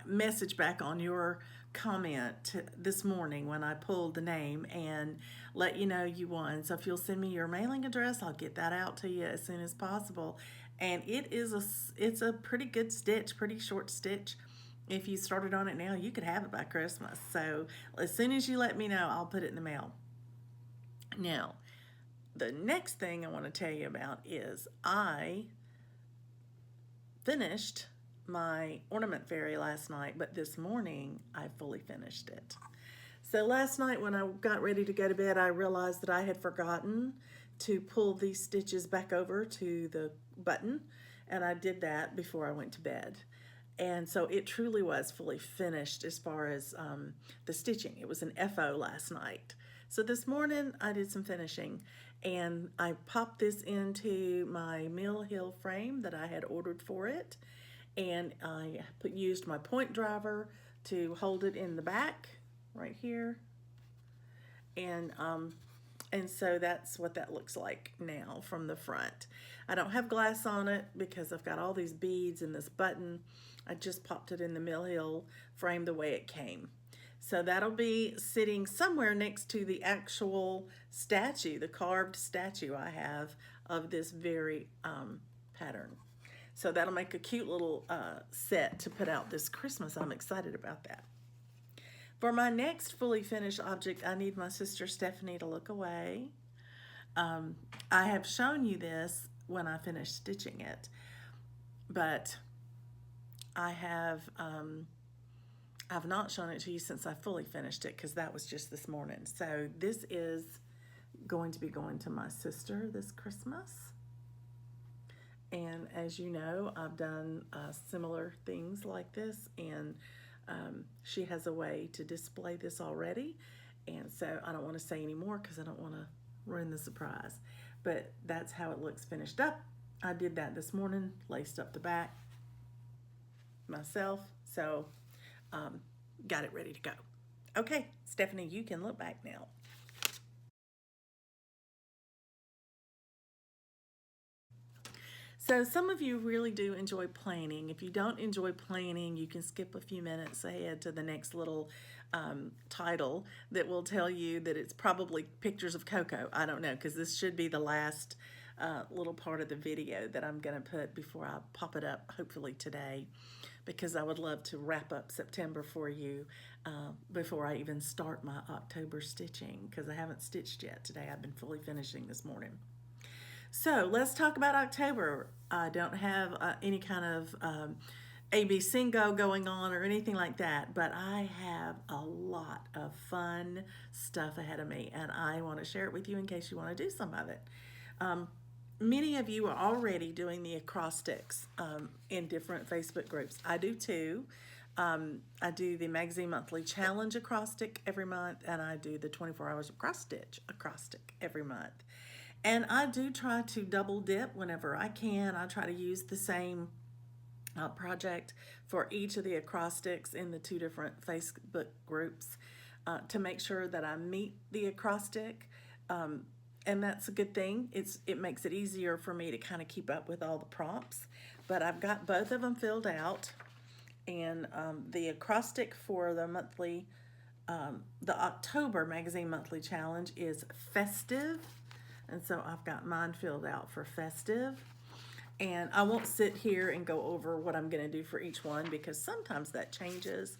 message back on your comment this morning when I pulled the name and let you know you won. So if you'll send me your mailing address, I'll get that out to you as soon as possible. And it's a pretty good stitch, pretty short stitch. If you started on it now, you could have it by Christmas. So as soon as you let me know, I'll put it in the mail. Now, the next thing I want to tell you about is I finished my ornament fairy last night, but this morning I fully finished it. So last night when I got ready to go to bed, I realized that I had forgotten to pull these stitches back over to the button, and I did that before I went to bed. And so it truly was fully finished as far as the stitching. It was an FO last night. So this morning I did some finishing, and I popped this into my Mill Hill frame that I had ordered for it. And I used my point driver to hold it in the back right here. And And so that's what that looks like now from the front. I don't have glass on it because I've got all these beads and this button. I just popped it in the Mill Hill frame the way it came. So that'll be sitting somewhere next to the actual statue, the carved statue I have of this very pattern. So that'll make a cute little set to put out this Christmas. I'm excited about that. For my next fully finished object, I need my sister Stephanie to look away. I have shown you this when I finished stitching it, but I've not shown it to you since I fully finished it because that was just this morning. So this is going to be going to my sister this Christmas. And as you know, I've done similar things like this, and she has a way to display this already. And so I don't want to say any more because I don't want to ruin the surprise. But that's how it looks finished up. I did that this morning, laced up the back myself. So got it ready to go. Okay, Stephanie, you can look back now. So some of you really do enjoy planning. If you don't enjoy planning, you can skip a few minutes ahead to the next little title that will tell you that it's probably pictures of Coco. I don't know, because this should be the last little part of the video that I'm going to put before I pop it up, hopefully today, because I would love to wrap up September for you before I even start my October stitching, because I haven't stitched yet today. I've been fully finishing this morning. So let's talk about October. I don't have any kind of AB Singo going on or anything like that, but I have a lot of fun stuff ahead of me, and I want to share it with you in case you want to do some of it. Many of you are already doing the acrostics in different Facebook groups. I do too. I do the Magazine Monthly Challenge acrostic every month, and I do the 24 Hours of Cross Stitch acrostic every month. And I do try to double dip whenever I can. I try to use the same project for each of the acrostics in the two different Facebook groups to make sure that I meet the acrostic. And that's a good thing. It makes it easier for me to kind of keep up with all the prompts. But I've got both of them filled out. And the acrostic for the monthly, the October Magazine Monthly Challenge is festive. And so I've got mine filled out for festive. And I won't sit here and go over what I'm going to do for each one because sometimes that changes.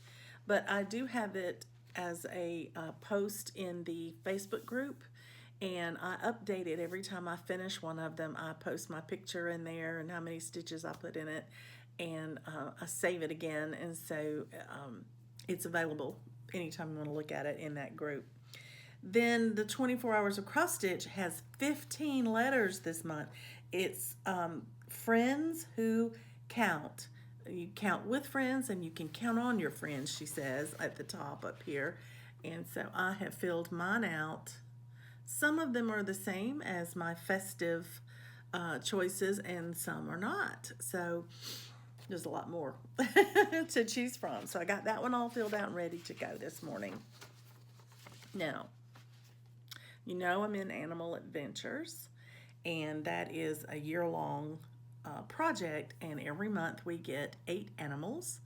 But I do have it as a post in the Facebook group. And I update it every time I finish one of them. I post my picture in there and how many stitches I put in it. And I save it again. And so it's available anytime you want to look at it in that group. Then the 24 Hours of Cross Stitch has 15 letters this month. It's friends who count. You count with friends and you can count on your friends, she says at the top up here. And so I have filled mine out. Some of them are the same as my festive choices and some are not. So there's a lot more to choose from. So I got that one all filled out and ready to go this morning. Now, you know I'm in Animal Adventures, and that is a year-long project, and every month we get 8 animals,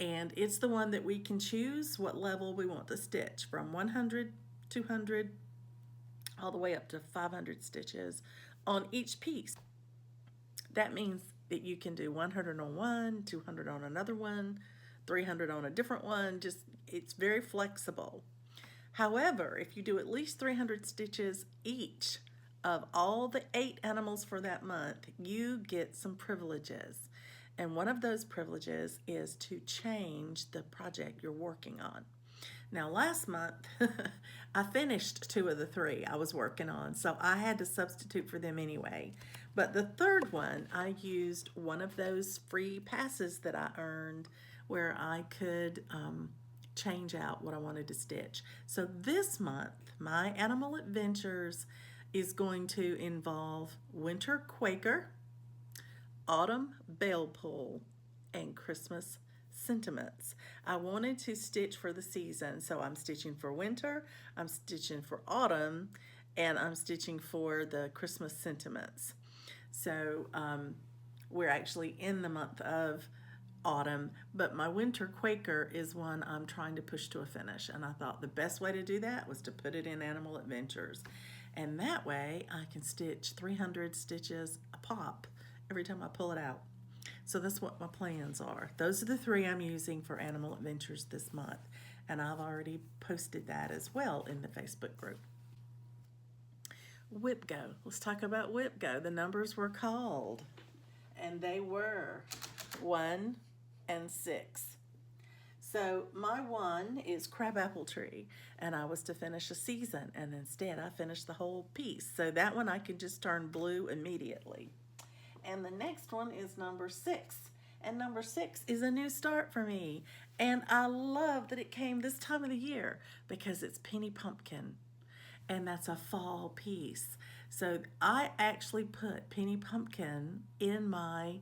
and it's the one that we can choose what level we want to stitch, from 100, 200, all the way up to 500 stitches on each piece. That means that you can do 100 on one, 200 on another one, 300 on a different one. Just, it's very flexible. However, if you do at least 300 stitches each of all the 8 animals for that month, you get some privileges. And one of those privileges is to change the project you're working on. Now, last month, I finished 2 of the 3 I was working on, so I had to substitute for them anyway. But the third one, I used one of those free passes that I earned where I could change out what I wanted to stitch. So this month, my Animal Adventures is going to involve Winter Quaker, Autumn Bell Pull, and Christmas Sentiments. I wanted to stitch for the season, so I'm stitching for winter, I'm stitching for autumn, and I'm stitching for the Christmas sentiments. So we're actually in the month of autumn, but my winter Quaker is one I'm trying to push to a finish. And I thought the best way to do that was to put it in Animal Adventures. And that way I can stitch 300 stitches a pop every time I pull it out. So that's what my plans are. Those are the three I'm using for Animal Adventures this month. And I've already posted that as well in the Facebook group. Whip Go. Let's talk about Whip Go. The numbers were called, and they were 1 and 6. So my 1 is Crabapple Tree, and I was to finish a season, and instead I finished the whole piece. So that one I can just turn blue immediately. And the next one is number 6. And number 6 is a new start for me. And I love that it came this time of the year because it's Penny Pumpkin. And that's a fall piece. So I actually put Penny Pumpkin in my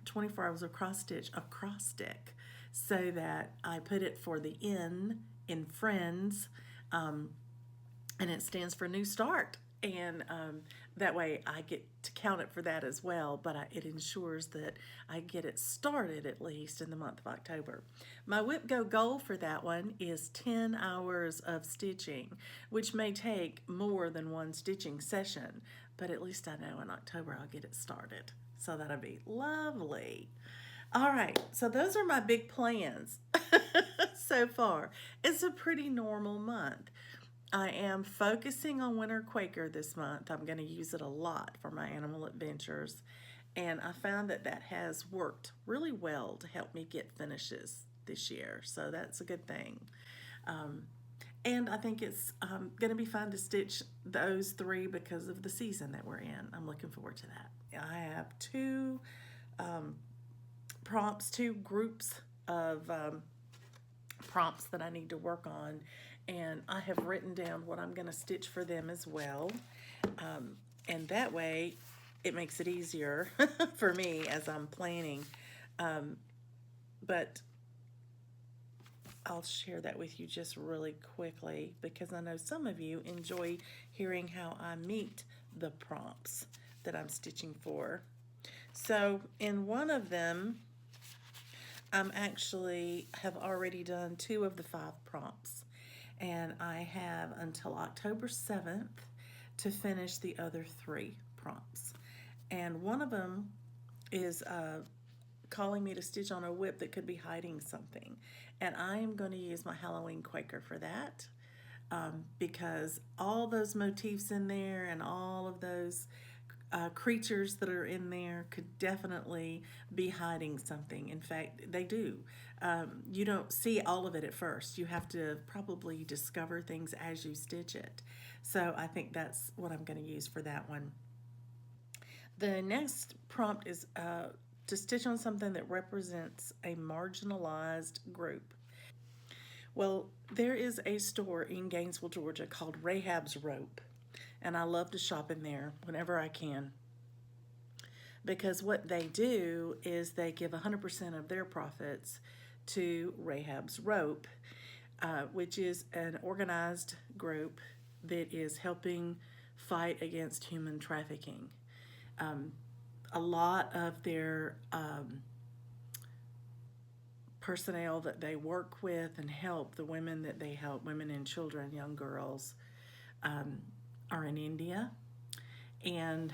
24 hours of cross stitch acrostic, so that I put it for the N in Friends, and it stands for New Start. And that way I get to count it for that as well, but it ensures that I get it started at least in the month of October. My Whip Go goal for that one is 10 hours of stitching, which may take more than one stitching session, but at least I know in October I'll get it started. So that'll be lovely. All right, so those are my big plans so far. It's a pretty normal month. I am focusing on Winter Quaker this month. I'm going to use it a lot for my Animal Adventures, and I found that that has worked really well to help me get finishes this year, so that's a good thing. And I think it's going to be fun to stitch those 3 because of the season that we're in. I'm looking forward to that. I have 2 prompts, 2 groups of prompts that I need to work on, and I have written down what I'm going to stitch for them as well, and that way it makes it easier for me as I'm planning, but I'll share that with you just really quickly because I know some of you enjoy hearing how I meet the prompts that I'm stitching for. So in one of them, I'm actually have already done 2 of the 5 prompts, and I have until October 7th to finish the other 3 prompts. And one of them is calling me to stitch on a whip that could be hiding something. And I am going to use my Halloween Quaker for that, because all those motifs in there and all of those creatures that are in there could definitely be hiding something. In fact, they do. You don't see all of it at first. You have to probably discover things as you stitch it. So I think that's what I'm going to use for that one. The next prompt is to stitch on something that represents a marginalized group. Well, there is a store in Gainesville, Georgia called Rahab's Rope, and I love to shop in there whenever I can, because what they do is they give 100% of their profits to Rahab's Rope, which is an organized group that is helping fight against human trafficking. A lot of their personnel that they work with and help, the women that they help, women and children, young girls, are in India, and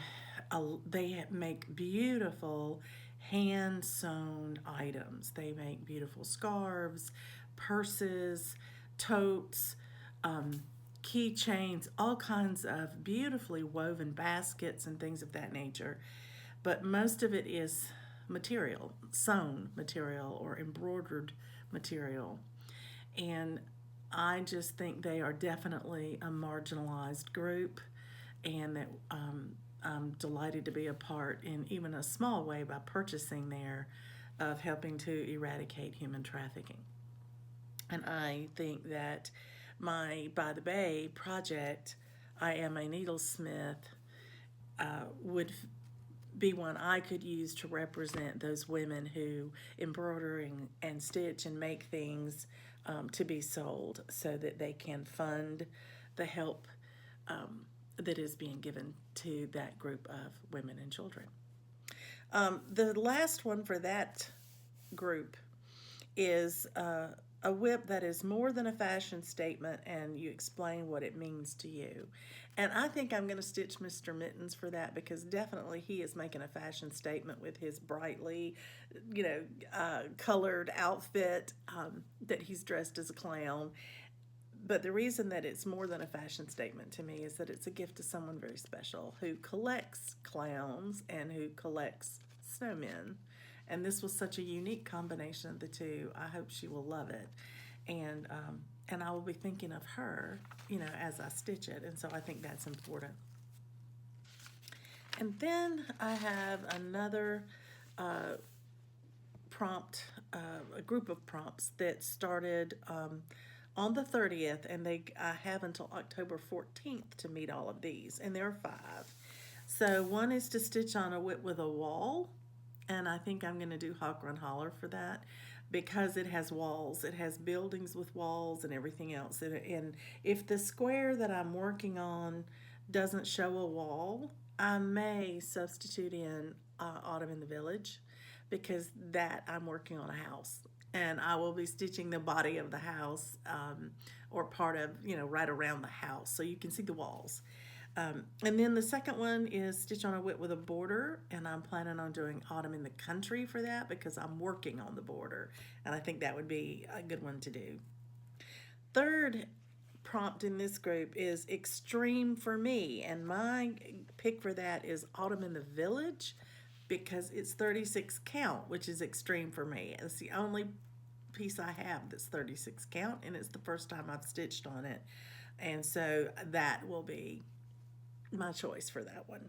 they make beautiful hand-sewn items. They make beautiful scarves, purses, totes, keychains, all kinds of beautifully woven baskets and things of that nature. But most of it is material, sewn material or embroidered material. And I just think they are definitely a marginalized group, and that I'm delighted to be a part in even a small way by purchasing there of helping to eradicate human trafficking. And I think that my By the Bay project, I Am a Needlesmith, would be one I could use to represent those women who embroider and stitch and make things to be sold, so that they can fund the help that is being given to that group of women and children. The last one for that group is a whip that is more than a fashion statement, and you explain what it means to you. And I think I'm going to stitch Mr. Mittens for that, because definitely he is making a fashion statement with his brightly, colored outfit that he's dressed as a clown. But the reason that it's more than a fashion statement to me is that it's a gift to someone very special who collects clowns and who collects snowmen. And this was such a unique combination of the two. I hope she will love it. And I will be thinking of her, as I stitch it. And so I think that's important. And then I have another prompt, a group of prompts that started on the 30th, and I have until October 14th to meet all of these, and there are 5. So one is to stitch on a whip with a wall, and I think I'm going to do Hawk Run Holler for that, because it has walls. It has buildings with walls and everything else. And if the square that I'm working on doesn't show a wall, I may substitute in Autumn in the Village, because that I'm working on a house. And I will be stitching the body of the house, or part of, right around the house, so you can see the walls. And then the second one is Stitch on a Whip with a Border, and I'm planning on doing Autumn in the Country for that, because I'm working on the border, and I think that would be a good one to do. Third prompt in this group is Extreme for Me, and my pick for that is Autumn in the Village, because it's 36 count, which is extreme for me. It's the only piece I have that's 36 count, and it's the first time I've stitched on it, and so that will be my choice for that one.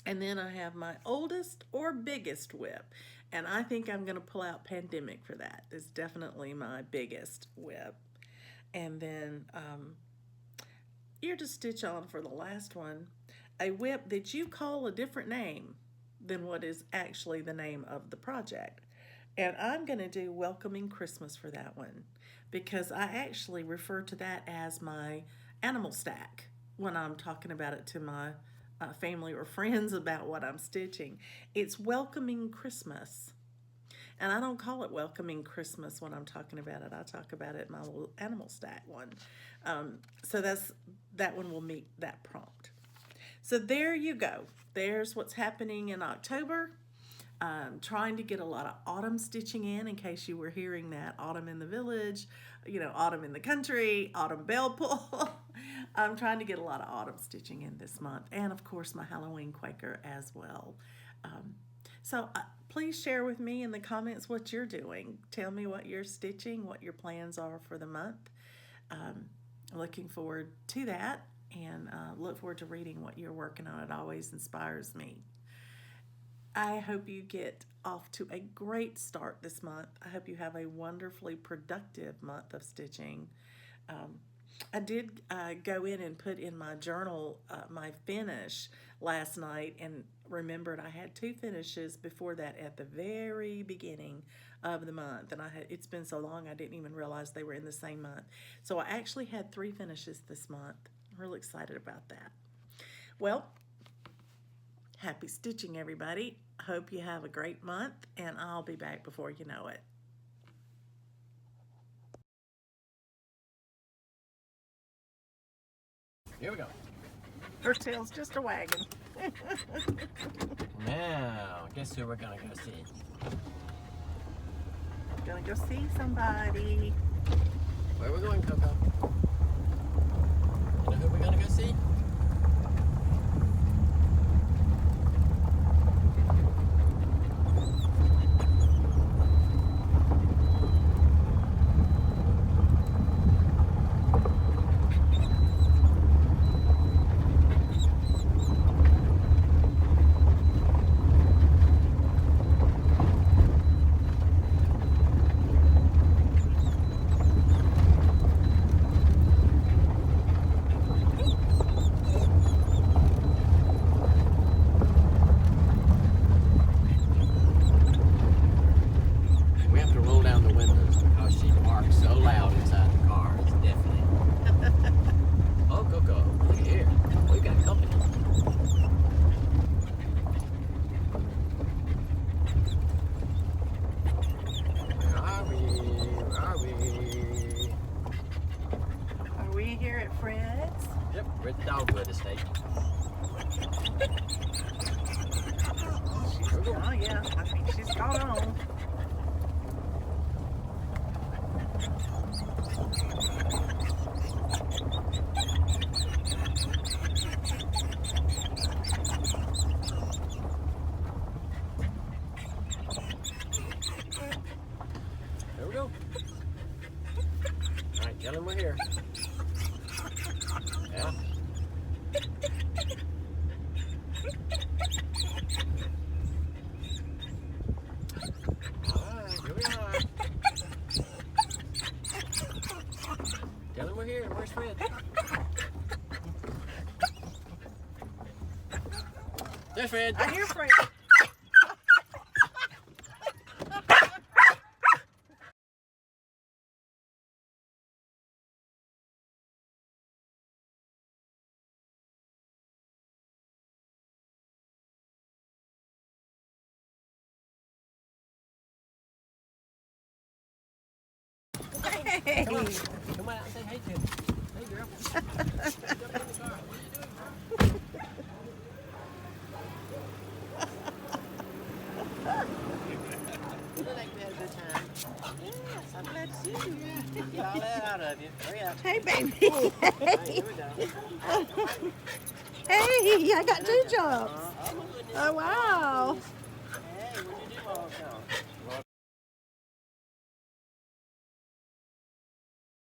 And then I have my oldest or biggest whip, and I think I'm going to pull out Pandemic for that. It's definitely my biggest whip. And then you're to stitch on for the last one a whip that you call a different name than what is actually the name of the project. And I'm going to do Welcoming Christmas for that one, because I actually refer to that as my animal stack when I'm talking about it to my family or friends about what I'm stitching. It's Welcoming Christmas. And I don't call it Welcoming Christmas when I'm talking about it. I talk about it in my little animal stack one. So that one will meet that prompt. So there you go. There's what's happening in October. Trying to get a lot of autumn stitching in case you were hearing that. Autumn in the Village, Autumn in the Country, Autumn Bell Pull. I'm trying to get a lot of autumn stitching in this month. And of course my Halloween Quaker as well. So please share with me in the comments what you're doing. Tell me what you're stitching, what your plans are for the month. Looking forward to that, and look forward to reading what you're working on. It always inspires me. I hope you get off to a great start this month. I hope you have a wonderfully productive month of stitching. I did go in and put in my journal my finish last night, and remembered I had 2 finishes before that at the very beginning of the month, and it's been so long I didn't even realize they were in the same month. So I actually had 3 finishes this month. I'm really excited about that. Well, happy stitching, everybody. Hope you have a great month, and I'll be back before you know it. Here we go. Her tail's just a wagon. Now, guess who we're gonna go see? Gonna go see somebody. Where are we going, Coco? You know who we're gonna go see? We're at the Dogwood estate. Oh yeah, I think she's caught on. There we go. All right, tell him we're here. Yeah. All right, here we are. Tell him we're here. Where's Fred? There's Fred. I hear Fred. Hey. Come on. Come on out and say hey to him. Hey, girl. Jump in the car. What are you doing? You look like we had a good time. Yes, I'm glad to see you. Get all that out of you. Hurry up. Hey, baby. All right, here we go. Hey, I got two jumps. Oh, my goodness. Oh, wow. Hey, what'd you do all the time?